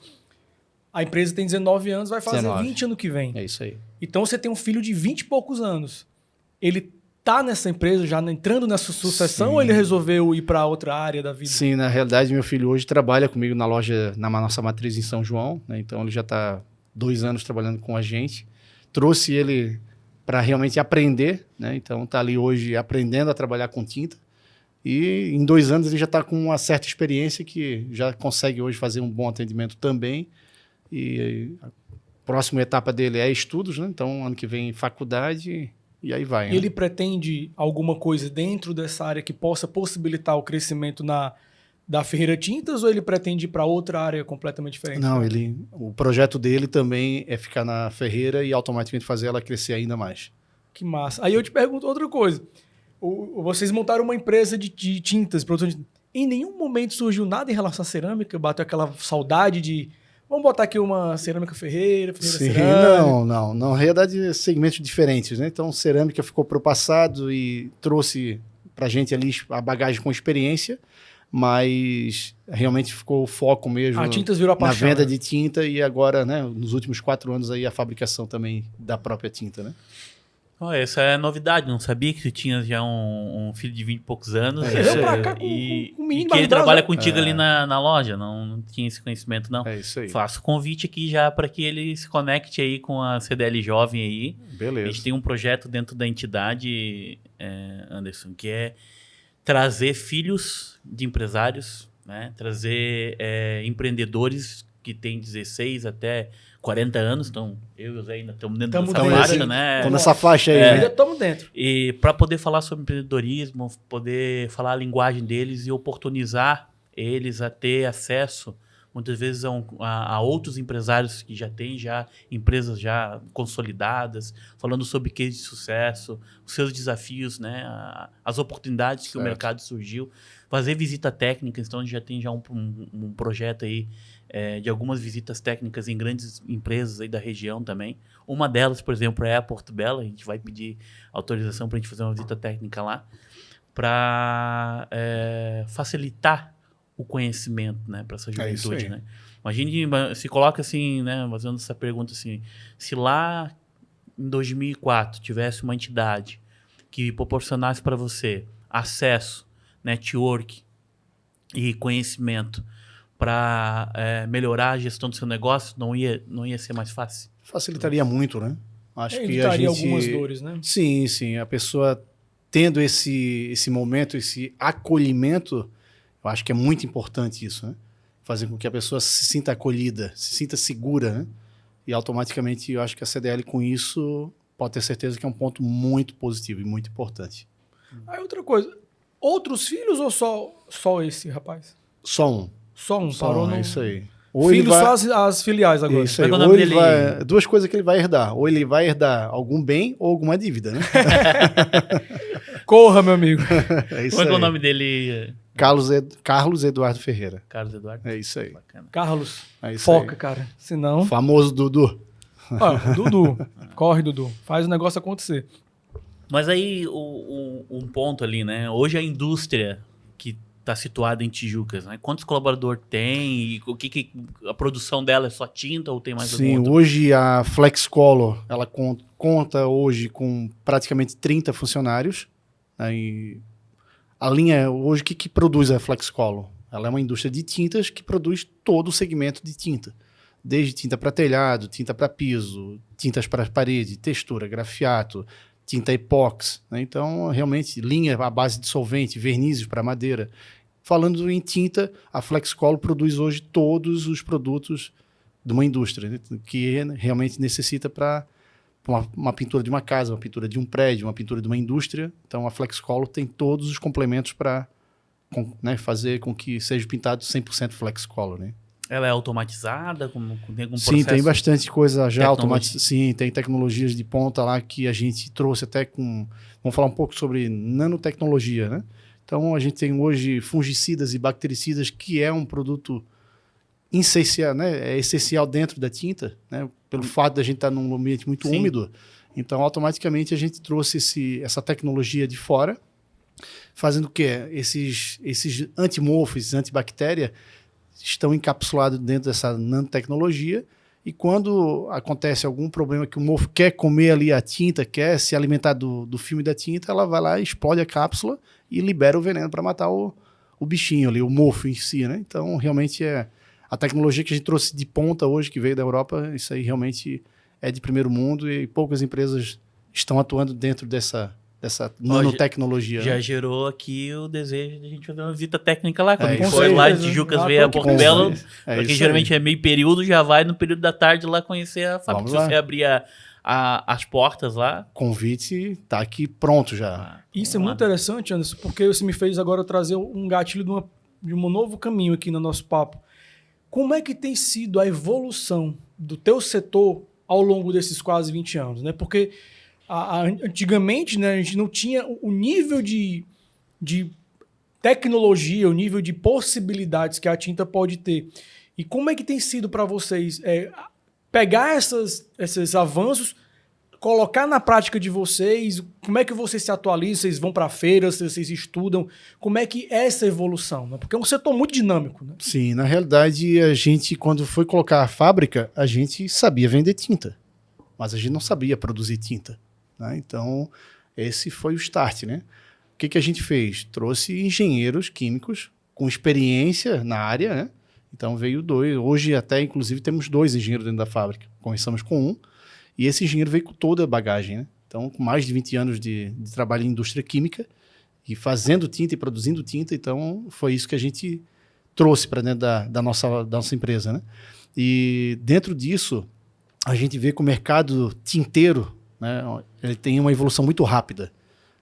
A empresa tem 19 anos, vai fazer 19. 20 ano que vem. É isso aí. Então você tem um filho de 20 e poucos anos. Ele tá nessa empresa já entrando nessa sucessão Sim. ou ele resolveu ir para outra área da vida? Sim, na realidade, meu filho hoje trabalha comigo na loja, na nossa matriz em São João, né? Então ele já está 2 anos trabalhando com a gente. Trouxe ele para realmente aprender, né? Então está ali hoje aprendendo a trabalhar com tinta. E em 2 anos ele já está com uma certa experiência que já consegue hoje fazer um bom atendimento também. E a próxima etapa dele é estudos, né? Então ano que vem faculdade e aí vai. E né? ele pretende alguma coisa dentro dessa área que possa possibilitar o crescimento da Ferreira Tintas ou ele pretende ir para outra área completamente diferente? Não, o projeto dele também é ficar na Ferreira e automaticamente fazer ela crescer ainda mais. Que massa. Aí eu te pergunto outra coisa. Vocês montaram uma empresa de tintas, produção de... Em nenhum momento surgiu nada em relação à cerâmica? Bateu aquela saudade de... Vamos botar aqui uma cerâmica Ferreira Sim, cerâmica. não. Na realidade, segmentos diferentes, né? Então, cerâmica ficou para o passado e trouxe para a gente ali a bagagem com experiência, mas realmente ficou o foco mesmo A tintas virou a na paixão. venda né? de tinta e agora, né, nos últimos 4 anos aí a fabricação também da própria tinta, né? Essa é novidade, não sabia que tu tinha já um filho de 20 e poucos anos. É, isso Eu pra aí. cá com E um menino que ele mais trabalha idoso. contigo ali na loja, não tinha esse conhecimento, não. É isso aí. Faço convite aqui já para que ele se conecte aí com a CDL Jovem aí. A Beleza. gente tem um projeto dentro da entidade, Anderson, que é trazer filhos de empresários, né? Trazer empreendedores que têm 16 até 40 anos. Então, eu e o Zé ainda estamos dentro Tamo dessa dentro. faixa, né? Estamos nessa faixa aí, Ainda né? estamos dentro. E para poder falar sobre empreendedorismo, poder falar a linguagem deles e oportunizar eles a ter acesso, muitas vezes, a outros empresários que já têm empresas já consolidadas, falando sobre case de sucesso, os seus desafios, né, as oportunidades que o Certo. mercado surgiu. Fazer visita técnica, então a gente já tem um projeto aí de algumas visitas técnicas em grandes empresas aí da região também. Uma delas, por exemplo, é a Porto Belo. A gente vai pedir autorização para a gente fazer uma visita técnica lá para facilitar o conhecimento, né, para essa É isso juventude, aí. né? Imagine, se coloca assim, né, fazendo essa pergunta assim, se lá em 2004 tivesse uma entidade que proporcionasse para você acesso, network e conhecimento para melhorar a gestão do seu negócio, não ia ser mais fácil? Facilitaria muito, né? Acho que a Evitaria gente... algumas dores, né? Sim. A pessoa tendo esse momento, esse acolhimento, eu acho que é muito importante isso, né? Fazer com que a pessoa se sinta acolhida, se sinta segura, né? E automaticamente eu acho que a CDL com isso pode ter certeza que é um ponto muito positivo e muito importante. Aí outra coisa, outros filhos ou só esse rapaz? Só um. Só um, Só parou um, no... é isso aí. Ou ele Filhos vai... só as filiais agora. Isso aí. Como é que é o Ou nome ele dele? vai... Duas coisas que ele vai herdar. Ou ele vai herdar algum bem ou alguma dívida, né? Corra, meu amigo. É isso Como é que é o aí. nome dele? Carlos Eduardo Ferreira. Carlos Eduardo? É isso aí. Bacana. Carlos, É isso foca, aí. cara. Senão... O famoso Dudu. Ó, Dudu. Corre, Dudu. Faz o negócio acontecer. Mas aí, um ponto ali, né? Hoje a indústria que está situada em Tijucas, né? Quantos colaboradores tem? E o que a produção dela é só tinta ou tem mais Sim, algum outro? hoje a Flex Color, ela conta hoje com praticamente 30 funcionários. Né, e a linha, hoje, o que produz a Flex Color? Ela é uma indústria de tintas que produz todo o segmento de tinta. Desde tinta para telhado, tinta para piso, tintas para parede, textura, grafiato, tinta epóxi, né? Então, realmente, linha à base de solvente, vernizes para madeira. Falando em tinta, a Flexcolor produz hoje todos os produtos de uma indústria, né? Que realmente necessita para uma pintura de uma casa, uma pintura de um prédio, uma pintura de uma indústria. Então, a Flexcolor tem todos os complementos para fazer com que seja pintado 100% Flexcolor, né? Ela é automatizada? Tem algum processo? Sim, tem bastante coisa já automatizada. Sim, tem tecnologias de ponta lá que a gente trouxe até com... Vamos falar um pouco sobre nanotecnologia, né? Então, a gente tem hoje fungicidas e bactericidas, que é um produto essencial, né? É essencial dentro da tinta, né? Pelo fato de a gente estar num ambiente muito úmido. Então, automaticamente, a gente trouxe essa tecnologia de fora, fazendo o quê? Esses antimorfos, esses antibactéria, estão encapsulados dentro dessa nanotecnologia, e quando acontece algum problema que o mofo quer comer ali a tinta, quer se alimentar do filme da tinta, ela vai lá, explode a cápsula e libera o veneno para matar o bichinho ali, o mofo em si, né? Então, realmente é a tecnologia que a gente trouxe de ponta hoje, que veio da Europa, isso aí realmente é de primeiro mundo, e poucas empresas estão atuando dentro dessa nanotecnologia. Já né? gerou aqui o desejo de a gente fazer uma visita técnica lá. Quando a gente com foi lá de certeza. Tijucas, veio a Porto com Belo, certeza. porque isso geralmente aí. é meio período, já vai no período da tarde lá conhecer a fábrica. Vamos Se lá. você abrir as portas lá... Convite está aqui pronto já. Isso é muito interessante, Anderson, porque você me fez agora trazer um gatilho de um novo caminho aqui no nosso papo. Como é que tem sido a evolução do teu setor ao longo desses quase 20 anos? Né? Porque antigamente, né, a gente não tinha o nível de tecnologia, o nível de possibilidades que a tinta pode ter. E como é que tem sido para vocês pegar esses avanços, colocar na prática de vocês? Como é que vocês se atualizam? Vocês vão para feiras, vocês estudam? Como é que é essa evolução? Né? Porque é um setor muito dinâmico. Né? Sim, na realidade, a gente, quando foi colocar a fábrica, a gente sabia vender tinta, mas a gente não sabia produzir tinta. Né? Então, esse foi o start, né? O que a gente fez? Trouxe engenheiros químicos com experiência na área, né? Então, veio 2. Hoje, até, inclusive, temos 2 engenheiros dentro da fábrica. Começamos com 1. E esse engenheiro veio com toda a bagagem, né? Então, com mais de 20 anos de trabalho em indústria química e fazendo tinta e produzindo tinta. Então, foi isso que a gente trouxe para dentro da nossa empresa, né? E dentro disso, a gente vê que o mercado tinteiro, né, ele tem uma evolução muito rápida.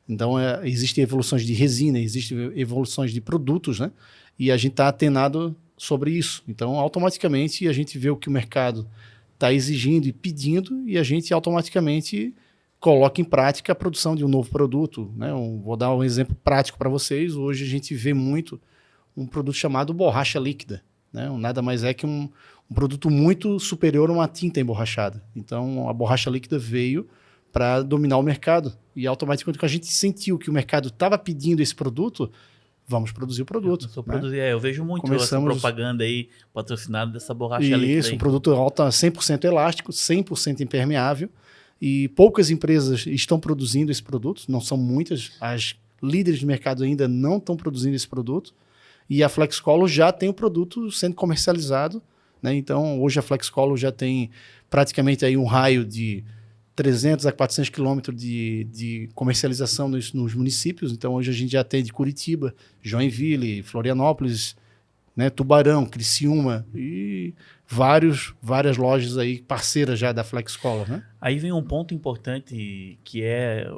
Então, existem evoluções de resina, existem evoluções de produtos, né? E a gente está atenado sobre isso. Então, automaticamente, a gente vê o que o mercado está exigindo e pedindo, e a gente automaticamente coloca em prática a produção de um novo produto. Né? Vou dar um exemplo prático para vocês. Hoje a gente vê muito um produto chamado borracha líquida. Né? Nada mais é que um produto muito superior a uma tinta emborrachada. Então, a borracha líquida veio para dominar o mercado. E automaticamente, quando a gente sentiu que o mercado estava pedindo esse produto, vamos produzir o produto. Eu vejo muito essa propaganda aí patrocinada dessa borracha líquida. Isso, um produto 100% elástico, 100% impermeável. E poucas empresas estão produzindo esse produto, não são muitas. As líderes de mercado ainda não estão produzindo esse produto. E a Flexcolor já tem o produto sendo comercializado. Né? Então, hoje a Flexcolor já tem praticamente aí um raio de 300 a 400 quilômetros de comercialização nos municípios. Então, hoje a gente já tem de Curitiba, Joinville, Florianópolis, né, Tubarão, Criciúma e várias lojas aí parceiras já da Flexcolor. Né? Aí vem um ponto importante, que é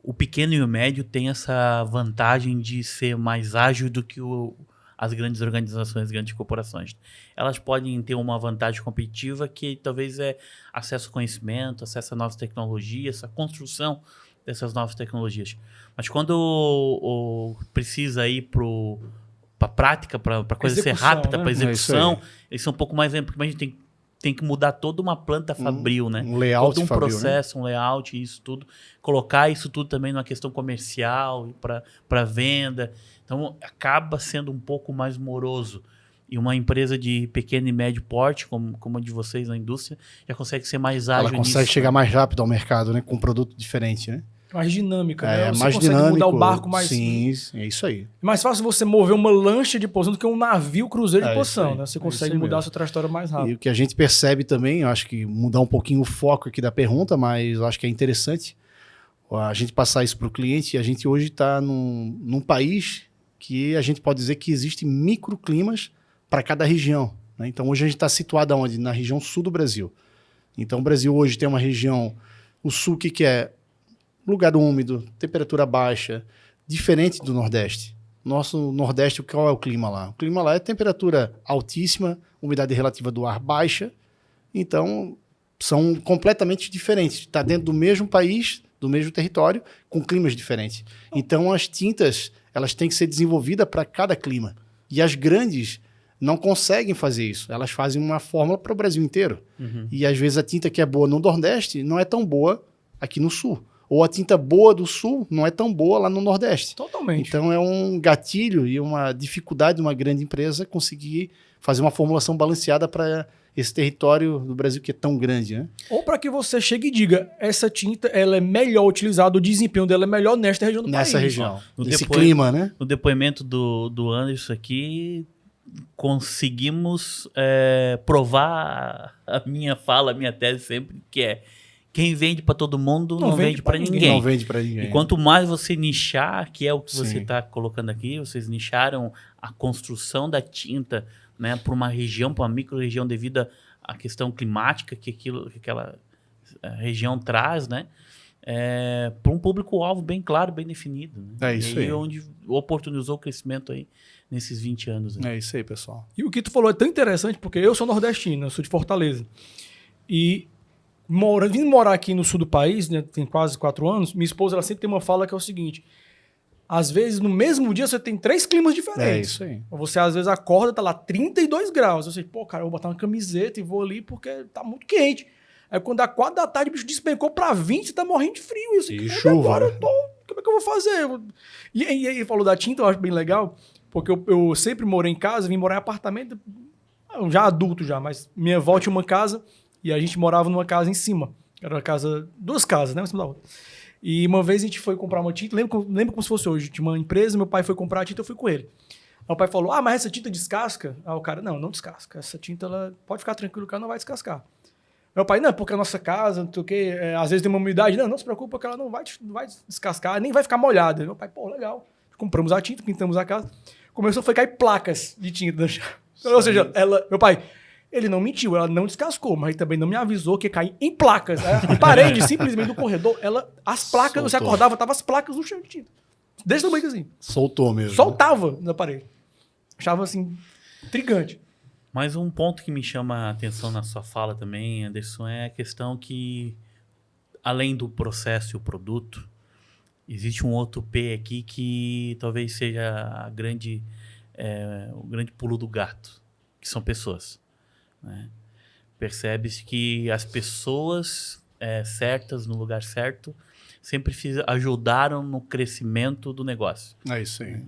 o pequeno e o médio tem essa vantagem de ser mais ágil do que as grandes organizações, grandes corporações. Elas podem ter uma vantagem competitiva que talvez é acesso ao conhecimento, acesso a novas tecnologias, a construção dessas novas tecnologias. Mas quando precisa ir para a prática, para a coisa ser rápida, né? para execução, eles são um pouco mais... Porque a gente tem que mudar toda uma planta fabril, né? Um layout todo um fabril, processo, né? um layout, isso tudo. Colocar isso tudo também numa questão comercial, para venda. Então, acaba sendo um pouco mais moroso. E uma empresa de pequeno e médio porte, como a de vocês na indústria, já consegue ser mais ágil. Ela consegue chegar mais rápido ao mercado, né? Com um produto diferente, né? Mais dinâmica, né? É Você mais consegue dinâmico. mudar o barco mais... Sim, é isso aí. É mais fácil você mover uma lancha de poção do que um navio cruzeiro de poção, né? Você consegue mudar a sua trajetória mais rápido. E o que a gente percebe também, eu acho que mudar um pouquinho o foco aqui da pergunta, mas eu acho que é interessante. a gente passar isso para o cliente. A gente hoje está num país que a gente pode dizer que existem microclimas para cada região, né? Então, hoje a gente está situado onde? Na região sul do Brasil. Então, o Brasil hoje tem uma região, o sul, que é lugar úmido, temperatura baixa, diferente do Nordeste. Nosso Nordeste, qual é o clima lá? O clima lá é temperatura altíssima, umidade relativa do ar baixa. Então, são completamente diferentes. Está dentro do mesmo país, do mesmo território, com climas diferentes. Então, as tintas, elas têm que ser desenvolvidas para cada clima. E as grandes não conseguem fazer isso. Elas fazem uma fórmula para o Brasil inteiro. E, às vezes, a tinta que é boa no Nordeste não é tão boa aqui no Sul. Ou a tinta boa do Sul não é tão boa lá no Nordeste. Totalmente. Então, é um gatilho e uma dificuldade de uma grande empresa conseguir fazer uma formulação balanceada para esse território do Brasil que é tão grande, né? Ou para que você chegue e diga, essa tinta ela é melhor utilizada, o desempenho dela é melhor nesta região do país. Nessa região, No nesse clima, né? No depoimento do Anderson aqui, conseguimos provar a minha fala, a minha tese sempre, que é quem vende para todo mundo não vende para ninguém. Não vende para ninguém. E quanto mais você nichar, que é o que você Sim. está colocando aqui, vocês nicharam a construção da tinta, né, para uma região, para uma micro-região devido à questão climática que aquela região traz, né? Para um público-alvo bem claro, bem definido. Né? É isso e aí. onde oportunizou o crescimento aí nesses 20 anos. Né? É isso aí, pessoal. E o que tu falou é tão interessante, porque eu sou nordestino, eu sou de Fortaleza. E vindo morar aqui no sul do país, né, tem quase 4 anos, minha esposa ela sempre tem uma fala que é o seguinte: às vezes, no mesmo dia, você tem 3 climas diferentes. É isso aí. Você, às vezes, acorda, tá lá 32 graus. Você, pô, cara, eu vou botar uma camiseta e vou ali porque tá muito quente. Aí, quando dá 4 da tarde, o bicho despencou pra 20, você tá morrendo de frio. Isso, E chuva, agora né? como é que eu vou fazer? E ele falou da tinta, eu acho bem legal, porque eu sempre morei em casa, vim morar em apartamento, já adulto já, mas minha avó tinha uma casa e a gente morava numa casa em cima. Era uma casa, 2 casas, né? Uma em cima da outra. E uma vez a gente foi comprar uma tinta, lembro como se fosse hoje, tinha uma empresa, meu pai foi comprar a tinta, eu fui com ele. Aí o pai falou, mas essa tinta descasca? Aí o cara, não descasca, essa tinta, ela pode ficar tranquilo que ela não vai descascar. Meu pai, não, porque a nossa casa, não sei o quê, às vezes tem uma umidade, não se preocupa que ela não vai descascar, nem vai ficar molhada. Meu pai, pô, legal. Compramos a tinta, pintamos a casa, começou a cair placas de tinta. Ou seja, meu pai... Ele não mentiu, ela não descascou, mas ele também não me avisou que ia cair em placas. A parede, simplesmente, do corredor, as placas, Soltou. você acordava, tava as placas no chão de tinta. Desse tamanho assim. Soltou mesmo. Soltava na parede. Achava, assim, intrigante. Mas um ponto que me chama a atenção na sua fala também, Anderson, é a questão que, além do processo e o produto, existe um outro P aqui que talvez seja o grande pulo do gato, que são pessoas. Né? Percebe-se que as pessoas certas, no lugar certo, sempre ajudaram no crescimento do negócio. É isso aí.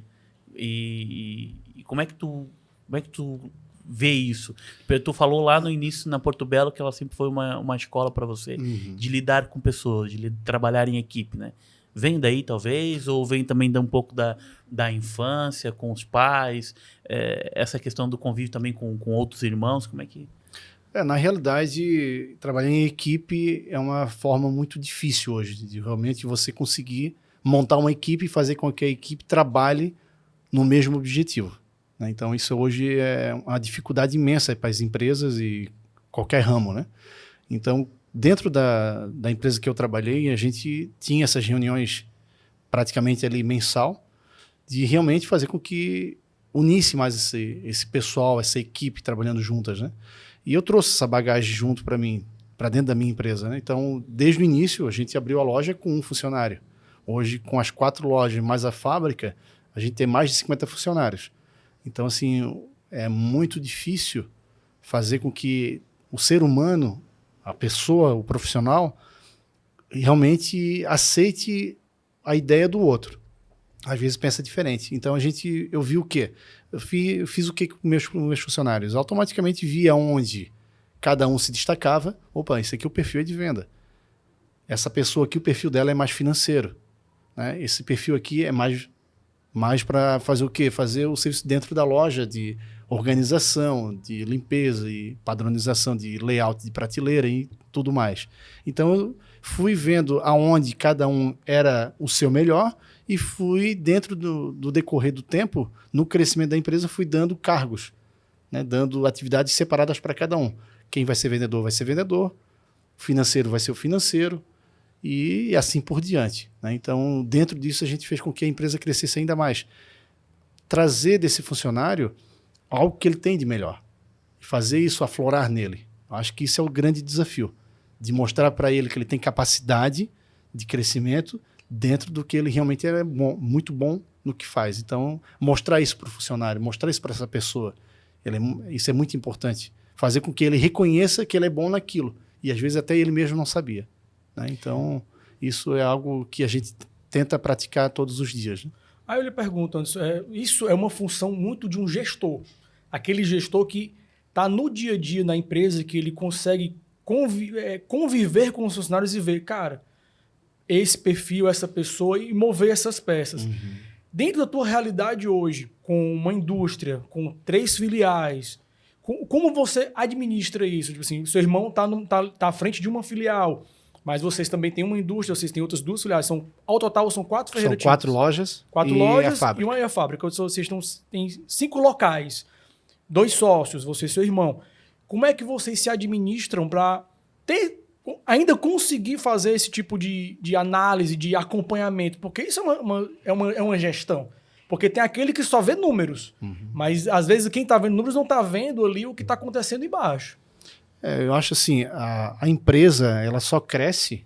E como é que tu vê isso? Tu falou lá no início, na Porto Belo, que ela sempre foi uma escola para você, de lidar com pessoas, de trabalhar em equipe, né? Vem daí, talvez, ou vem também um pouco da infância, com os pais, essa questão do convívio também com outros irmãos, como é que... Na realidade, trabalhar em equipe é uma forma muito difícil hoje, de realmente você conseguir montar uma equipe e fazer com que a equipe trabalhe no mesmo objetivo, né? Então, isso hoje é uma dificuldade imensa para as empresas e qualquer ramo, né? Então, dentro da empresa que eu trabalhei, a gente tinha essas reuniões praticamente ali mensal, de realmente fazer com que unisse mais esse pessoal, essa equipe trabalhando juntas, né? E eu trouxe essa bagagem junto para mim, para dentro da minha empresa, né? Então, desde o início, a gente abriu a loja com 1 funcionário. Hoje, com as 4 lojas mais a fábrica, a gente tem mais de 50 funcionários. Então, assim, é muito difícil fazer com que o ser humano, a pessoa, o profissional, realmente aceite a ideia do outro. Às vezes pensa diferente. Então, eu vi o quê? Eu fiz o quê com meus funcionários? Automaticamente via onde cada um se destacava. Opa, esse aqui o perfil é de venda. Essa pessoa aqui, o perfil dela é mais financeiro, né? Esse perfil aqui é mais mas para fazer o quê? Fazer o serviço dentro da loja de organização, de limpeza e padronização de layout de prateleira e tudo mais. Então, eu fui vendo aonde cada um era o seu melhor e fui, dentro do decorrer do tempo, no crescimento da empresa, fui dando cargos, né? Dando atividades separadas para cada um. Quem vai ser vendedor vai ser vendedor, financeiro vai ser o financeiro, e assim por diante, né? Então, dentro disso, a gente fez com que a empresa crescesse ainda mais. Trazer desse funcionário algo que ele tem de melhor. E fazer isso aflorar nele. Eu acho que isso é o grande desafio. De mostrar para ele que ele tem capacidade de crescimento dentro do que ele realmente é bom, muito bom no que faz. Então, mostrar isso para o funcionário, mostrar isso para essa pessoa. Isso é muito importante. Fazer com que ele reconheça que ele é bom naquilo. E às vezes até ele mesmo não sabia, né? Então, isso é algo que a gente tenta praticar todos os dias, né? Aí eu lhe pergunto, Anderson, isso é uma função muito de um gestor. Aquele gestor que está no dia a dia na empresa, que ele consegue conviver com os funcionários e ver, cara, esse perfil, essa pessoa, e mover essas peças. Uhum. Dentro da tua realidade hoje, com uma indústria, com 3 filiais, como você administra isso? Tipo assim, seu irmão tá à frente de uma filial, mas vocês também têm uma indústria, vocês têm outras 2 filiais. Ao total, são 4 São ferreiro 4 lojas 4 e lojas a fábrica. e uma fábrica. Vocês têm 5 locais, 2 sócios, você e seu irmão. Como é que vocês se administram para ainda conseguir fazer esse tipo de análise, de acompanhamento? Porque isso é uma gestão. Porque tem aquele que só vê números, mas às vezes quem está vendo números não está vendo ali o que está acontecendo embaixo. Eu acho assim, a empresa ela só cresce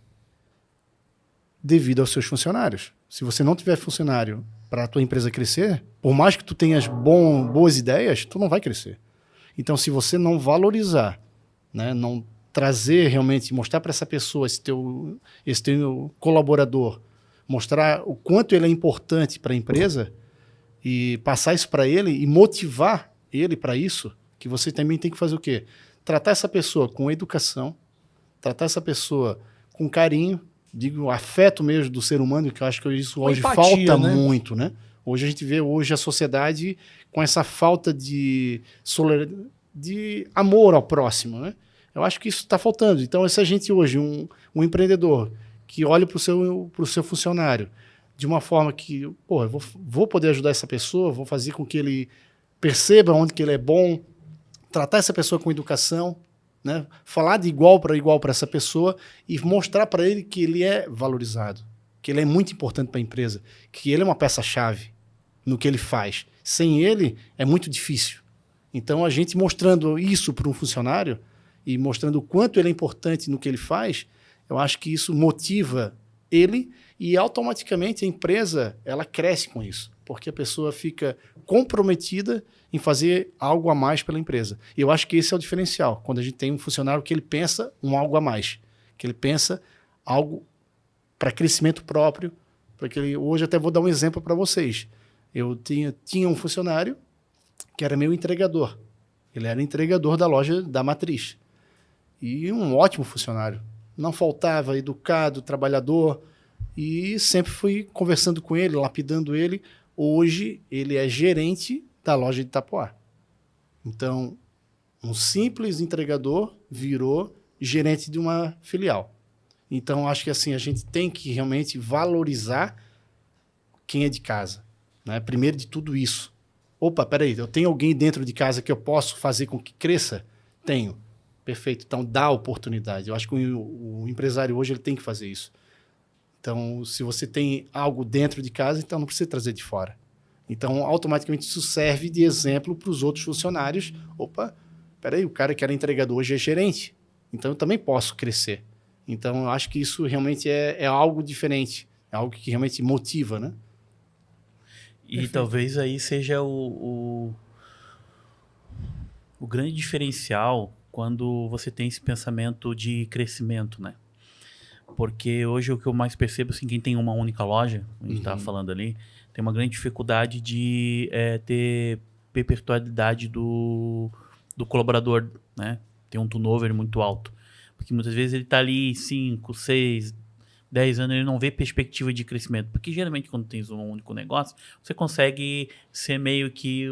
devido aos seus funcionários. Se você não tiver funcionário para a tua empresa crescer, por mais que tu tenhas boas ideias, tu não vai crescer. Então, se você não valorizar, né, não trazer realmente, mostrar para essa pessoa, esse teu colaborador, mostrar o quanto ele é importante para a empresa e passar isso para ele e motivar ele para isso, que você também tem que fazer o quê? Tratar essa pessoa com educação, tratar essa pessoa com carinho, digo, afeto mesmo do ser humano, que eu acho que isso hoje empatia, falta né? muito, né? Hoje a gente vê a sociedade com essa falta de amor ao próximo, né? Eu acho que isso está faltando. Então, se a gente hoje, um empreendedor que olha para o seu funcionário de uma forma que, pô, eu vou poder ajudar essa pessoa, vou fazer com que ele perceba onde que ele é bom, tratar essa pessoa com educação, né? Falar de igual para essa pessoa e mostrar para ele que ele é valorizado, que ele é muito importante para a empresa, que ele é uma peça-chave no que ele faz. Sem ele, é muito difícil. Então, a gente mostrando isso para um funcionário e mostrando o quanto ele é importante no que ele faz, eu acho que isso motiva ele e automaticamente a empresa ela cresce com isso, porque a pessoa fica comprometida em fazer algo a mais pela empresa. E eu acho que esse é o diferencial, quando a gente tem um funcionário que ele pensa algo a mais, que ele pensa algo para crescimento próprio, porque hoje até vou dar um exemplo para vocês. Eu tinha um funcionário que era meu entregador. Ele era entregador da loja da matriz. E um ótimo funcionário. Não faltava, educado, trabalhador. E sempre fui conversando com ele, lapidando ele. Hoje, ele é gerente da loja de Itapoá. Então, um simples entregador virou gerente de uma filial. Então, acho que assim, a gente tem que realmente valorizar quem é de casa, né? Primeiro de tudo isso. Opa, peraí, eu tenho alguém dentro de casa que eu posso fazer com que cresça? Tenho. Perfeito. Então, dá oportunidade. Eu acho que o empresário hoje ele tem que fazer isso. Então, se você tem algo dentro de casa, então não precisa trazer de fora. Então, automaticamente, isso serve de exemplo para os outros funcionários. Opa, peraí, o cara que era entregador hoje é gerente. Então, eu também posso crescer. Então, eu acho que isso realmente é algo diferente. É algo que realmente motiva, né? E Perfeito. talvez aí seja o grande diferencial quando você tem esse pensamento de crescimento, né? Porque hoje o que eu mais percebo, assim, quem tem uma única loja, a gente estava falando ali, tem uma grande dificuldade de ter perpetuidade do colaborador, né? Tem um turnover muito alto. Porque muitas vezes ele está ali 5, 6, 10 anos, ele não vê perspectiva de crescimento. Porque geralmente quando tens um único negócio, você consegue ser meio que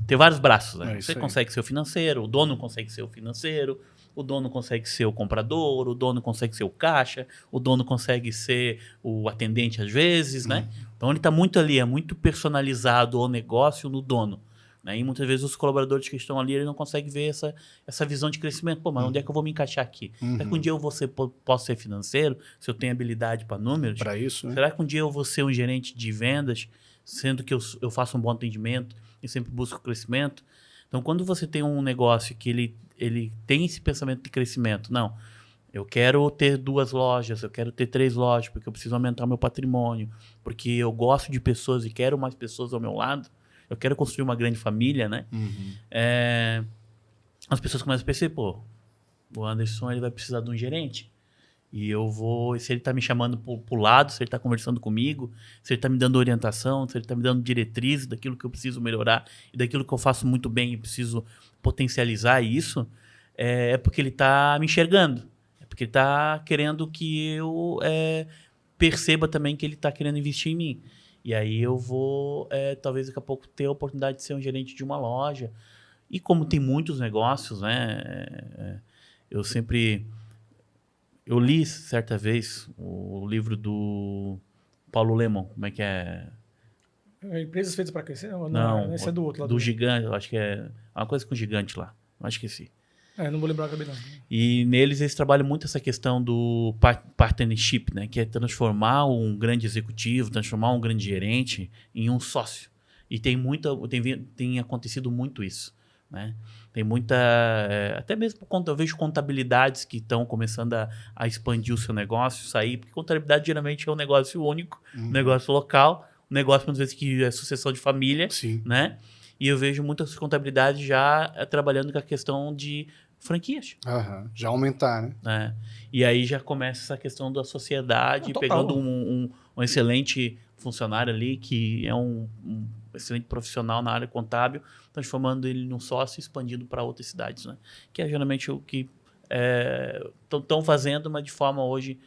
ter vários braços, né? Você consegue ser o financeiro, o dono consegue ser o financeiro, o dono consegue ser o comprador, o dono consegue ser o caixa, o dono consegue ser o atendente às vezes, né? Então ele está muito ali, é muito personalizado o negócio no dono. Né? E muitas vezes os colaboradores que estão ali, ele não conseguem ver essa visão de crescimento. Pô, mas onde é que eu vou me encaixar aqui? Será que um dia eu posso ser financeiro, se eu tenho habilidade para números? Para isso, né? Será que um dia eu vou ser um gerente de vendas, sendo que eu faço um bom atendimento e sempre busco crescimento? Então, quando você tem um negócio que ele tem esse pensamento de crescimento, não, eu quero ter 2 lojas, eu quero ter 3 lojas, porque eu preciso aumentar o meu patrimônio, porque eu gosto de pessoas e quero mais pessoas ao meu lado, eu quero construir uma grande família, né? As pessoas começam a perceber, pô, o Anderson ele vai precisar de um gerente. E eu vou, se ele está me chamando pro lado, se ele está conversando comigo, se ele está me dando orientação, se ele está me dando diretrizes daquilo que eu preciso melhorar e daquilo que eu faço muito bem e preciso potencializar isso, é porque ele está me enxergando. É porque ele está querendo que eu perceba também que ele está querendo investir em mim. E aí eu vou, talvez daqui a pouco, ter a oportunidade de ser um gerente de uma loja. E como tem muitos negócios, né? Eu li certa vez o livro do Paulo Lemon, como é que é? Empresas feitas para crescer? Não, esse é do outro lado. Do gigante, eu acho que é uma coisa com gigante lá. Eu acho que sim. Não vou lembrar a cabeça. E neles eles trabalham muito essa questão do partnership, né? Que é transformar um grande executivo, transformar um grande gerente em um sócio. E tem acontecido muito isso, né? Tem muita... até mesmo eu vejo contabilidades que estão começando a expandir o seu negócio, sair, porque contabilidade geralmente é um negócio único, um negócio local, um negócio muitas vezes que é sucessão de família, né? E eu vejo muitas contabilidades já trabalhando com a questão de franquias. Já aumentar, né? E aí já começa essa questão da sociedade, pegando um excelente funcionário ali, que é um excelente profissional na área contábil, transformando ele num sócio e expandindo para outras cidades, né? Que é geralmente o que estão fazendo, mas de forma hoje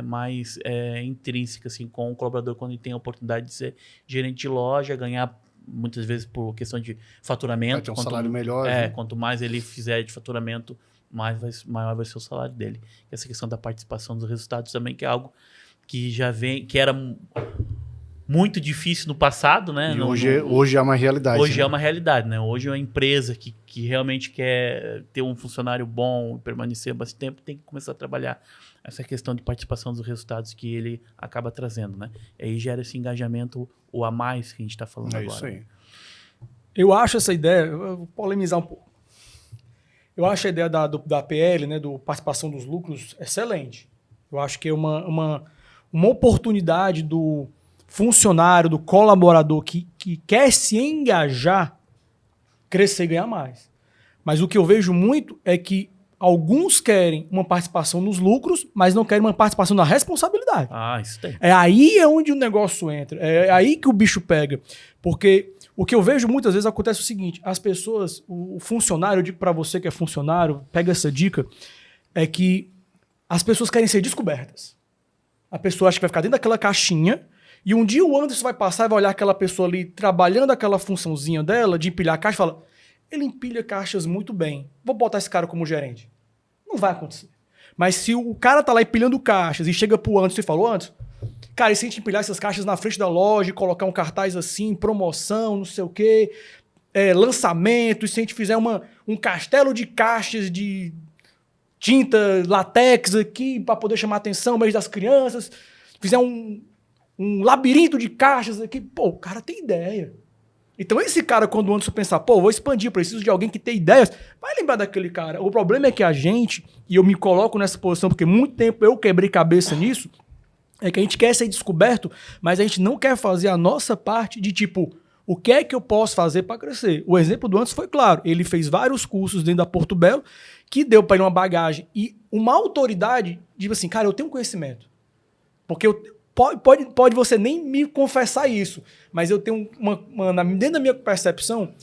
mais intrínseca, assim, com o colaborador, quando ele tem a oportunidade de ser gerente de loja, ganhar muitas vezes por questão de faturamento. Vai ter um salário melhor. Né? Quanto mais ele fizer de faturamento, maior vai ser o salário dele. Essa questão da participação dos resultados também, que é algo que já vem, que era muito difícil no passado, né? E hoje é uma realidade. Hoje né? é uma realidade, né? Hoje uma empresa que realmente quer ter um funcionário bom e permanecer bastante tempo tem que começar a trabalhar essa questão de participação dos resultados que ele acaba trazendo, né? E aí gera esse engajamento, o a mais que a gente está falando agora. Isso aí. Eu acho essa ideia, eu vou polemizar um pouco. Eu acho a ideia da PL, né, do participação dos lucros, excelente. Eu acho que é uma oportunidade do funcionário, do colaborador que quer se engajar, crescer e ganhar mais. Mas o que eu vejo muito é que alguns querem uma participação nos lucros, mas não querem uma participação na responsabilidade. Isso tem. É aí onde o negócio entra. É aí que o bicho pega. Porque o que eu vejo muitas vezes acontece o seguinte, as pessoas, o funcionário, eu digo para você que é funcionário, pega essa dica, é que as pessoas querem ser descobertas. A pessoa acha que vai ficar dentro daquela caixinha e um dia o Anderson vai passar e vai olhar aquela pessoa ali trabalhando aquela funçãozinha dela de empilhar caixa e fala, ele empilha caixas muito bem, vou botar esse cara como gerente. Não vai acontecer. Mas se o cara tá lá empilhando caixas e chega pro Anderson e fala, Anderson, cara, e se a gente empilhar essas caixas na frente da loja e colocar um cartaz assim, promoção, não sei o quê, lançamento, e se a gente fizer um castelo de caixas de tinta, látex aqui para poder chamar a atenção, mês das crianças, fizer um labirinto de caixas aqui, pô, o cara tem ideia. Então esse cara, quando o Anderson pensar, pô, vou expandir, preciso de alguém que tenha ideias, vai lembrar daquele cara. O problema é que a gente, e eu me coloco nessa posição, porque muito tempo eu quebrei cabeça nisso, é que a gente quer ser descoberto, mas a gente não quer fazer a nossa parte de tipo, o que é que eu posso fazer para crescer? O exemplo do Anderson foi claro, ele fez vários cursos dentro da Porto Belo, que deu para ele uma bagagem e uma autoridade, tipo assim, cara, eu tenho conhecimento. Porque pode você nem me confessar isso, mas eu tenho dentro da minha percepção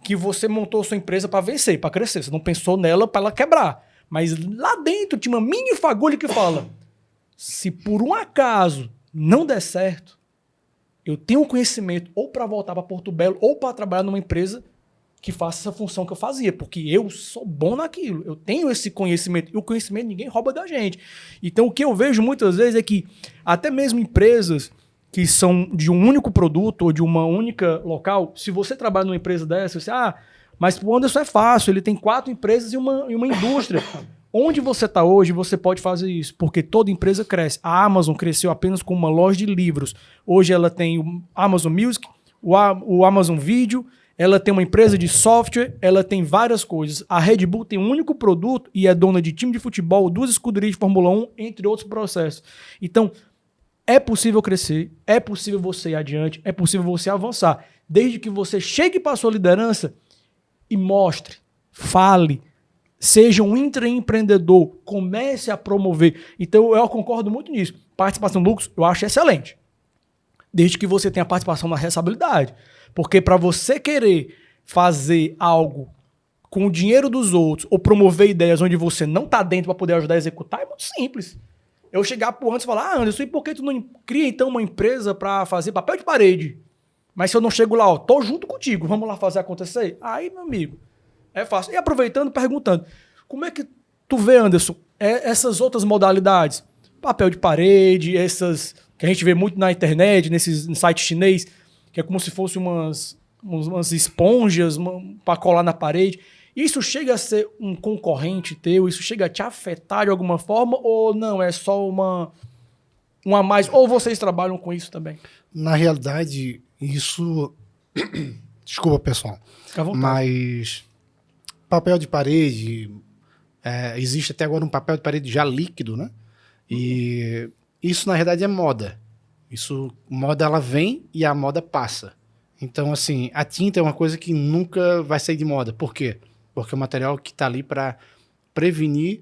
que você montou sua empresa para vencer, para crescer. Você não pensou nela para ela quebrar. Mas lá dentro tinha uma mini fagulha que fala, se por um acaso não der certo, eu tenho conhecimento ou para voltar para Porto Belo ou para trabalhar numa empresa que faça essa função que eu fazia, porque eu sou bom naquilo, eu tenho esse conhecimento, e o conhecimento ninguém rouba da gente. Então o que eu vejo muitas vezes é que até mesmo empresas que são de um único produto ou de uma única local, se você trabalha numa empresa dessa, você, mas o Anderson é fácil, ele tem 4 empresas e uma indústria. Onde você está hoje, você pode fazer isso, porque toda empresa cresce. A Amazon cresceu apenas com uma loja de livros. Hoje ela tem o Amazon Music, o Amazon Video, ela tem uma empresa de software, ela tem várias coisas. A Red Bull tem um único produto e é dona de time de futebol, 2 escuderias de Fórmula 1, entre outros processos. Então, é possível crescer, é possível você ir adiante, é possível você avançar. Desde que você chegue para a sua liderança e mostre, fale, seja um intraempreendedor, comece a promover. Então, eu concordo muito nisso. Participação no lucro, eu acho excelente. Desde que você tenha participação na responsabilidade. Porque para você querer fazer algo com o dinheiro dos outros ou promover ideias onde você não está dentro para poder ajudar a executar, é muito simples. Eu chegar pro Anderson e falar, Anderson, e por que tu não cria então uma empresa para fazer papel de parede? Mas se eu não chego lá, tô junto contigo, vamos lá fazer acontecer? Aí, meu amigo, é fácil. E aproveitando, perguntando, como é que tu vê, Anderson, essas outras modalidades? Papel de parede, essas que a gente vê muito na internet, nesses sites chinês, que é como se fossem umas esponjas para colar na parede. Isso chega a ser um concorrente teu? Isso chega a te afetar de alguma forma? Ou não, é só uma a mais? Ou vocês trabalham com isso também? Na realidade, isso... Desculpa, pessoal. Fica à vontade. Mas papel de parede... existe até agora um papel de parede já líquido, né? E isso, na realidade, é moda. Moda, ela vem e a moda passa. Então, assim, a tinta é uma coisa que nunca vai sair de moda. Por quê? Porque é um material que está ali para prevenir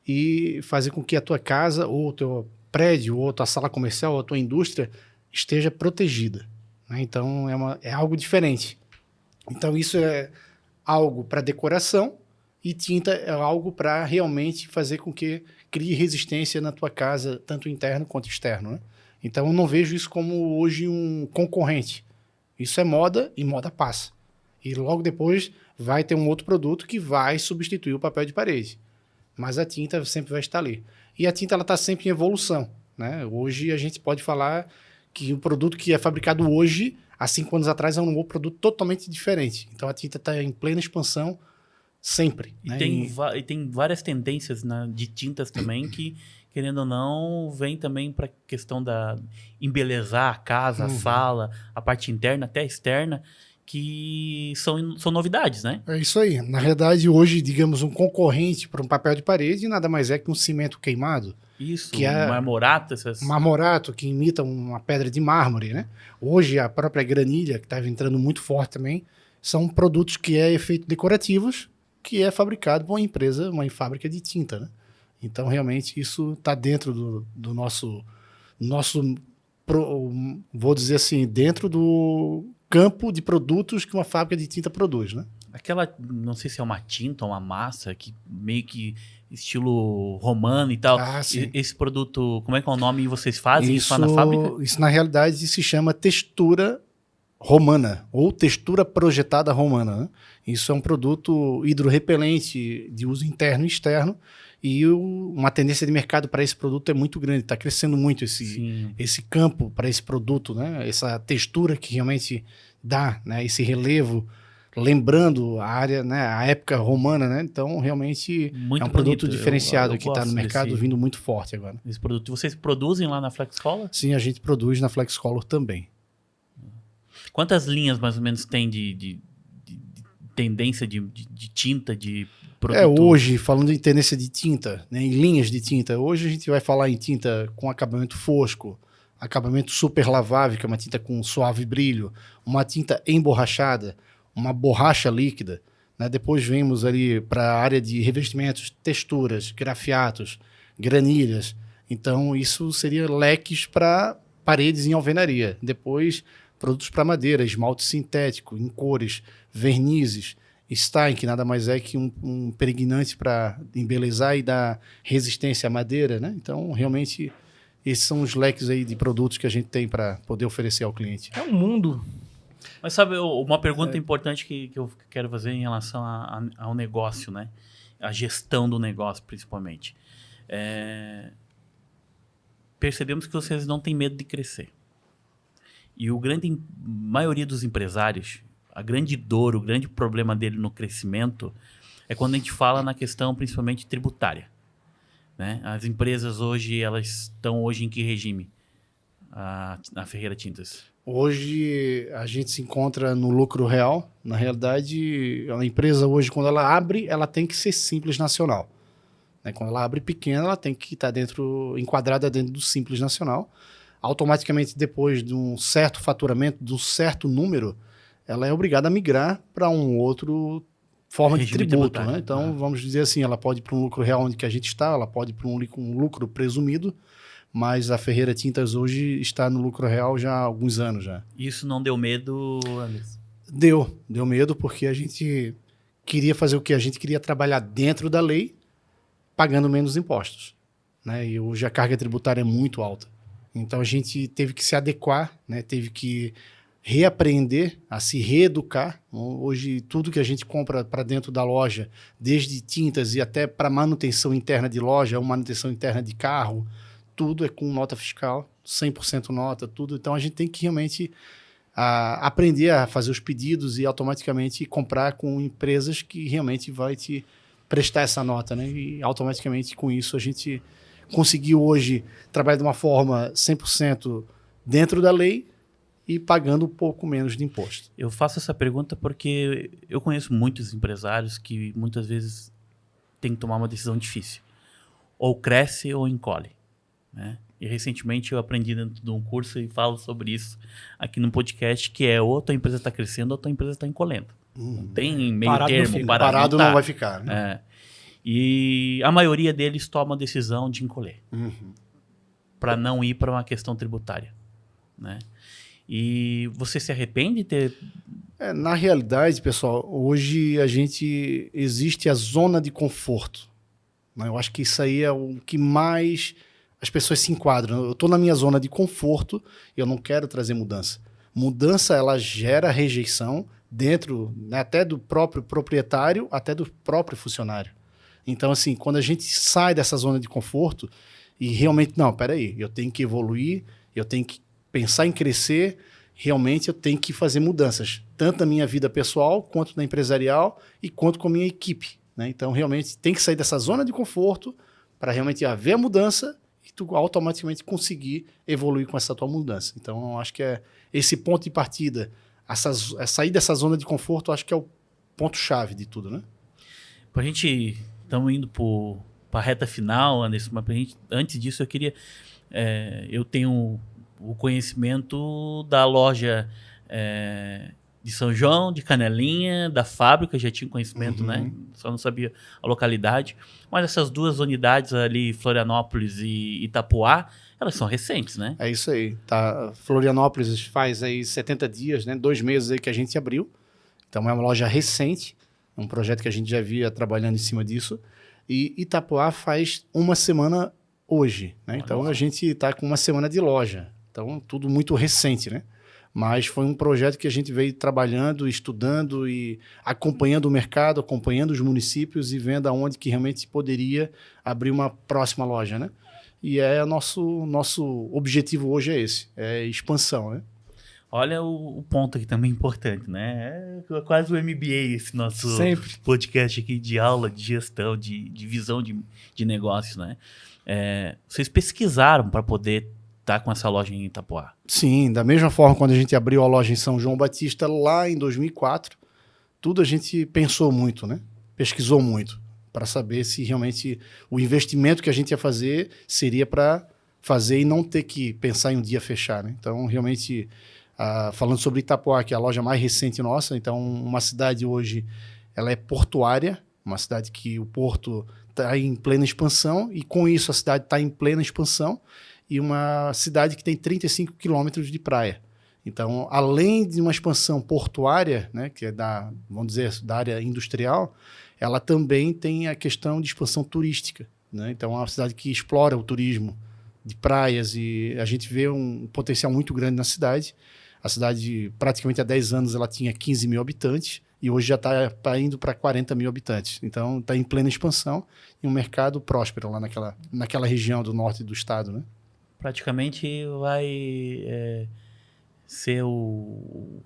e fazer com que a tua casa, ou o teu prédio, ou a tua sala comercial, ou a tua indústria esteja protegida, né? Então, é algo diferente. Então, isso é algo para decoração e tinta é algo para realmente fazer com que crie resistência na tua casa, tanto interno quanto externo, né? Então, eu não vejo isso como hoje um concorrente. Isso é moda e moda passa. E logo depois vai ter um outro produto que vai substituir o papel de parede. Mas a tinta sempre vai estar ali. E a tinta está sempre em evolução, né? Hoje a gente pode falar que o produto que é fabricado hoje, há 5 anos atrás, é um outro produto totalmente diferente. Então a tinta está em plena expansão sempre. E, né? e tem várias tendências de tintas também que, querendo ou não, vem também para a questão da embelezar a casa, a sala, a parte interna até externa, que são novidades, né? É isso aí. Na verdade, hoje, digamos, um concorrente para um papel de parede nada mais é que um cimento queimado. Isso, que é marmorato, essas... Marmorato, que imita uma pedra de mármore, né? Hoje, a própria granilha, que estava entrando muito forte também, são produtos que é efeito decorativos, que é fabricado por uma empresa, uma fábrica de tinta, né? Então, realmente, isso está dentro do nosso vou dizer assim, dentro do campo de produtos que uma fábrica de tinta produz, né? Aquela, não sei se é uma tinta ou uma massa, que meio que estilo romano e tal. Sim. Esse produto, como é que é o nome que vocês fazem isso lá na fábrica? Isso, na realidade, se chama textura romana, ou textura projetada romana, né? Isso é um produto hidrorrepelente de uso interno e externo, e uma tendência de mercado para esse produto é muito grande, está crescendo muito esse campo para esse produto, né? Essa textura que realmente dá, né? Esse relevo, lembrando a área, né? A época romana, né? Então, realmente muito é um produto bonito, diferenciado que está no mercado vindo muito forte agora. Esse produto, vocês produzem lá na Flex Color? Sim, a gente produz na Flex Color também. Quantas linhas mais ou menos tem de tendência de tinta, de produto? Hoje, falando em tendência de tinta, né, em linhas de tinta, hoje a gente vai falar em tinta com acabamento fosco, acabamento super lavável, que é uma tinta com suave brilho, uma tinta emborrachada, uma borracha líquida, né? Depois vemos ali para a área de revestimentos, texturas, grafiatos, granilhas. Então, isso seria leques para paredes em alvenaria. Depois, produtos para madeira, esmalte sintético, em cores, vernizes. Stein, que nada mais é que um pregnante para embelezar e dar resistência à madeira, né? Então, realmente, esses são os leques aí de produtos que a gente tem para poder oferecer ao cliente. É um mundo. Mas sabe, uma pergunta importante que eu quero fazer em relação ao negócio, né? A gestão do negócio, principalmente. Percebemos que vocês não têm medo de crescer. E a grande maioria dos empresários, a grande dor, o grande problema dele no crescimento é quando a gente fala na questão principalmente tributária, né? As empresas hoje, elas estão hoje em que regime? A Ferreira Tintas. Hoje a gente se encontra no lucro real. Na realidade, a empresa hoje, quando ela abre, ela tem que ser Simples Nacional. Né? Quando ela abre pequena, ela tem que estar enquadrada dentro do Simples Nacional. Automaticamente, depois de um certo faturamento, de um certo número, ela é obrigada a migrar para um outro forma regime de tributo. tributário. Né? Então, vamos dizer assim, ela pode ir para um lucro real onde que a gente está, ela pode ir para um lucro presumido, mas a Ferreira Tintas hoje está no lucro real já há alguns anos já. Isso não deu medo, Anderson? Deu medo porque a gente queria fazer o quê? A gente queria trabalhar dentro da lei, pagando menos impostos. Né? E hoje a carga tributária é muito alta. Então a gente teve que se adequar, né? Teve que reaprender a se reeducar. Hoje tudo que a gente compra para dentro da loja, desde tintas e até para manutenção interna de loja, ou manutenção interna de carro, tudo é com nota fiscal, 100% nota, tudo. Então a gente tem que realmente aprender a fazer os pedidos e automaticamente comprar com empresas que realmente vai te prestar essa nota, né? E automaticamente com isso a gente conseguiu hoje trabalhar de uma forma 100% dentro da lei e pagando um pouco menos de imposto. Eu faço essa pergunta porque eu conheço muitos empresários que muitas vezes têm que tomar uma decisão difícil. Ou cresce ou encolhe, né? E recentemente eu aprendi dentro de um curso e falo sobre isso aqui no podcast, que é ou a tua empresa está crescendo ou a tua empresa está encolhendo. Não tem meio Parado termo. não fica. Parado tá. não vai ficar. Né? É. E a maioria deles toma a decisão de encolher. Para não ir para uma questão tributária, né? E você se arrepende de ter... Na realidade, pessoal, hoje existe a zona de conforto. Né? Eu acho que isso aí é o que mais as pessoas se enquadram. Eu estou na minha zona de conforto e eu não quero trazer mudança. Mudança, ela gera rejeição dentro, né, até do próprio proprietário, até do próprio funcionário. Então, assim, quando a gente sai dessa zona de conforto e realmente, não, peraí, eu tenho que evoluir, eu tenho que pensar em crescer, realmente eu tenho que fazer mudanças, tanto na minha vida pessoal, quanto na empresarial e quanto com a minha equipe. Né? Então, realmente, tem que sair dessa zona de conforto para realmente haver a mudança e tu automaticamente conseguir evoluir com essa tua mudança. Então, eu acho que é esse ponto de partida, sair dessa zona de conforto, eu acho que é o ponto-chave de tudo, né? A gente... Estamos indo para a reta final, Anderson, mas antes disso eu queria... eu tenho o conhecimento da loja de São João, de Canelinha, da fábrica, já tinha conhecimento, né? Só não sabia a localidade. Mas essas duas unidades ali, Florianópolis e Itapoá, elas são recentes, né? É isso aí. Tá? Florianópolis faz aí 70 dias, né? 2 meses aí que a gente abriu. Então é uma loja recente. Um projeto que a gente já via trabalhando em cima disso. E Itapoá faz 1 semana hoje, né? Então a gente está com 1 semana de loja. Então tudo muito recente, né? Mas foi um projeto que a gente veio trabalhando, estudando e acompanhando o mercado, acompanhando os municípios e vendo aonde que realmente poderia abrir uma próxima loja, né? E nosso objetivo hoje é esse, é expansão, né? Olha o ponto aqui também importante, né? É quase o MBA esse nosso Sempre. podcast aqui de aula, de gestão, de visão de negócios, né? Vocês pesquisaram para poder estar com essa loja em Itapoá? Sim, da mesma forma quando a gente abriu a loja em São João Batista lá em 2004, tudo a gente pensou muito, né? Pesquisou muito para saber se realmente o investimento que a gente ia fazer seria para fazer e não ter que pensar em um dia fechar, né? Então, realmente... falando sobre Itapoá, que é a loja mais recente nossa, então uma cidade hoje, ela é portuária, uma cidade que o porto está em plena expansão e com isso a cidade está em plena expansão e uma cidade que tem 35 quilômetros de praia. Então, além de uma expansão portuária, né, que é vamos dizer, da área industrial, ela também tem a questão de expansão turística, né? Então, é uma cidade que explora o turismo de praias e a gente vê um potencial muito grande na cidade. A cidade, praticamente há 10 anos, ela tinha 15 mil habitantes e hoje já está indo para 40 mil habitantes. Então, está em plena expansão e um mercado próspero lá naquela região do norte do estado, né? Praticamente vai ser o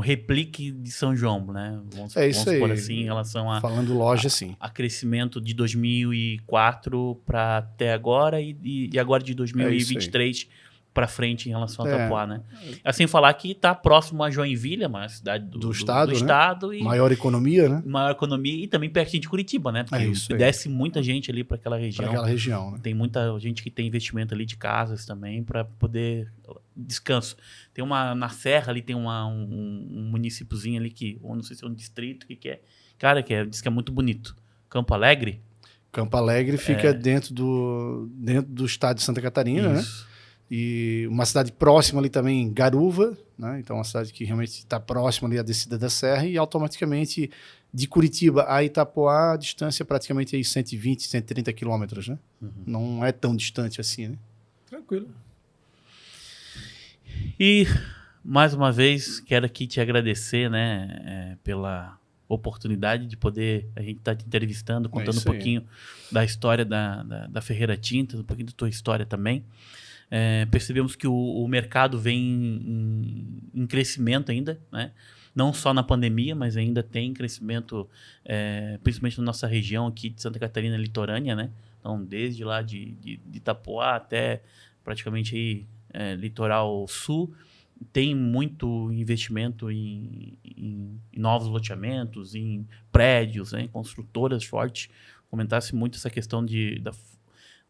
replique de São João, né? Vamos supor assim, em relação falando loja, sim. A crescimento de 2004 para até agora e agora de 2023 para frente em relação a Itapoá, né? Assim, falar que está próximo a Joinville, uma cidade do estado, né? Maior economia, né? Maior economia e também pertinho de Curitiba, né? Porque desce muita gente ali para aquela região. Né? Tem muita gente que tem investimento ali de casas também para poder descanso. Tem na Serra ali, tem um municípiozinho ali que, eu não sei se é um distrito, que é. Cara, diz que é muito bonito. Campo Alegre? Campo Alegre fica dentro do estado de Santa Catarina, isso, né? E uma cidade próxima ali também, Garuva, né? Então, uma cidade que realmente está próxima ali à descida da serra e automaticamente de Curitiba a Itapoá, a distância é praticamente aí 120, 130 quilômetros, né? Uhum. Não é tão distante assim, né? Tranquilo. E, mais uma vez, quero aqui te agradecer, né, pela oportunidade de poder a gente estar te entrevistando, contando um pouquinho da história da Ferreira Tintas, um pouquinho da tua história também. Percebemos que o mercado vem em crescimento ainda, né? Não só na pandemia, mas ainda tem crescimento, principalmente na nossa região aqui de Santa Catarina litorânea, né? Então, desde lá de Itapoá até praticamente aí, litoral sul, tem muito investimento em novos loteamentos, em prédios, né? Em construtoras fortes. Comentasse muito essa questão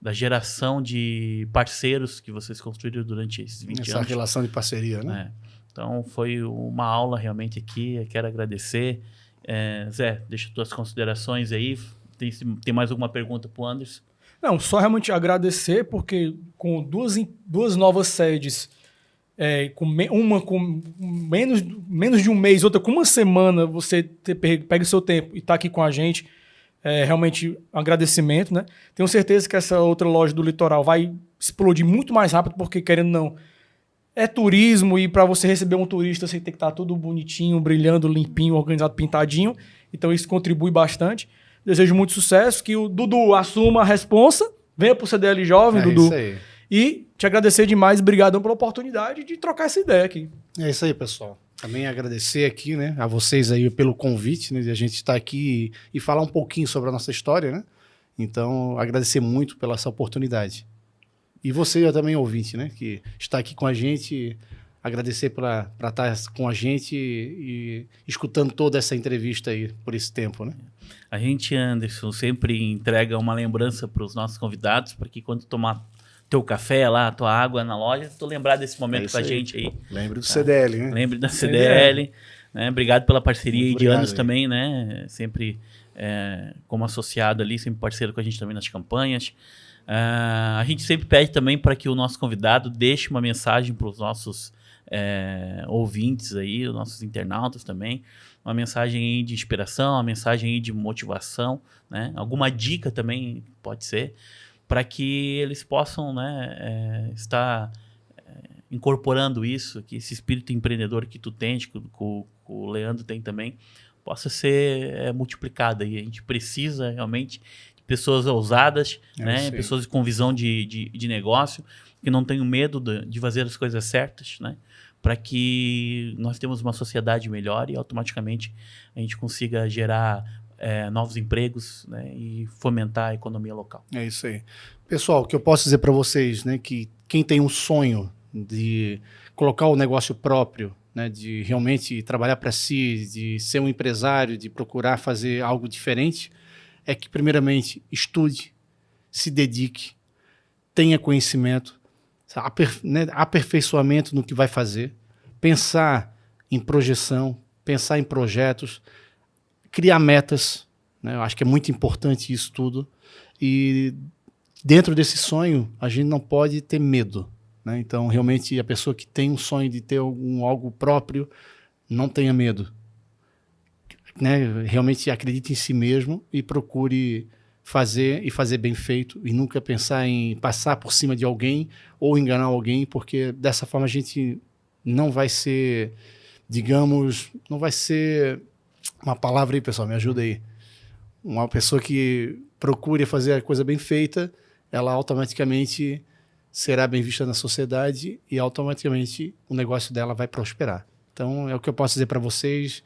da geração de parceiros que vocês construíram durante esses 20 anos. Essa relação de parceria, né? Então, foi uma aula realmente aqui. Eu quero agradecer. Zé, deixa tuas considerações aí. Tem mais alguma pergunta para o Anderson? Não, só realmente agradecer, porque com duas novas sedes, uma com menos de um mês, outra com uma semana, você pega o seu tempo e está aqui com a gente, realmente um agradecimento, né? Tenho certeza que essa outra loja do litoral vai explodir muito mais rápido, porque querendo ou não, é turismo e para você receber um turista você tem que estar tudo bonitinho, brilhando, limpinho, organizado, pintadinho. Então isso contribui bastante. Desejo muito sucesso, que o Dudu assuma a responsa, venha pro CDL Jovem, Dudu. Isso aí. E te agradecer demais, obrigadão pela oportunidade de trocar essa ideia aqui. É isso aí, pessoal. Também agradecer aqui, né, a vocês aí pelo convite, né, de a gente estar aqui e falar um pouquinho sobre a nossa história, né? Então, agradecer muito pela essa oportunidade. E você também, ouvinte, né, que está aqui com a gente, agradecer para estar com a gente e escutando toda essa entrevista aí por esse tempo, né? A gente, Anderson, sempre entrega uma lembrança para os nossos convidados, para que quando tomar teu café lá, tua água na loja, tu lembrar desse momento com a gente aí. Lembre do CDL, né? Lembre da CDL. Né? Obrigado pela parceria de anos aí também, né? Sempre como associado ali, sempre parceiro com a gente também nas campanhas. A gente sempre pede também para que o nosso convidado deixe uma mensagem para os nossos ouvintes aí, os nossos internautas também, uma mensagem aí de inspiração, uma mensagem aí de motivação, né? Alguma dica também pode ser, para que eles possam, né, estar incorporando isso, que esse espírito empreendedor que tu tens, que o Leandro tem também, possa ser multiplicado. E a gente precisa realmente de pessoas ousadas, né, pessoas com visão de negócio, que não tenham medo de fazer as coisas certas, né, para que nós tenhamos uma sociedade melhor e automaticamente a gente consiga gerar novos empregos, né, e fomentar a economia local. É isso aí. Pessoal, o que eu posso dizer para vocês, né, que quem tem um sonho de colocar o negócio próprio, né, de realmente trabalhar para si, de ser um empresário, de procurar fazer algo diferente, é que primeiramente estude, se dedique, tenha conhecimento, aperfeiçoamento no que vai fazer, pensar em projeção, pensar em projetos, criar metas, né? Eu acho que é muito importante isso tudo. E dentro desse sonho, a gente não pode ter medo, né? Então, realmente, a pessoa que tem um sonho de ter algo próprio, não tenha medo, né? Realmente acredite em si mesmo e procure fazer e fazer bem feito e nunca pensar em passar por cima de alguém ou enganar alguém, porque dessa forma a gente não vai ser, digamos, não vai ser uma palavra aí, pessoal, me ajuda aí. Uma pessoa que procure fazer a coisa bem feita, ela automaticamente será bem vista na sociedade e automaticamente o negócio dela vai prosperar. Então é o que eu posso dizer para vocês,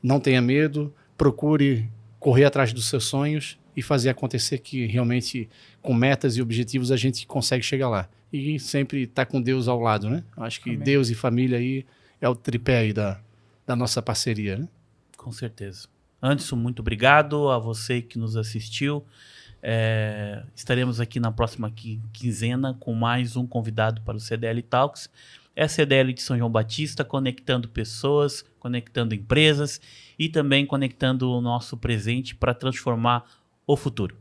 não tenha medo, procure correr atrás dos seus sonhos e fazer acontecer, que realmente com metas e objetivos a gente consegue chegar lá. E sempre estar com Deus ao lado, né? Acho que Amém. Deus e família aí é o tripé aí da nossa parceria, né? Com certeza. Anderson, muito obrigado a você que nos assistiu. Estaremos aqui na próxima quinzena com mais um convidado para o CDL Talks. É a CDL de São João Batista, conectando pessoas, conectando empresas e também conectando o nosso presente para transformar o futuro.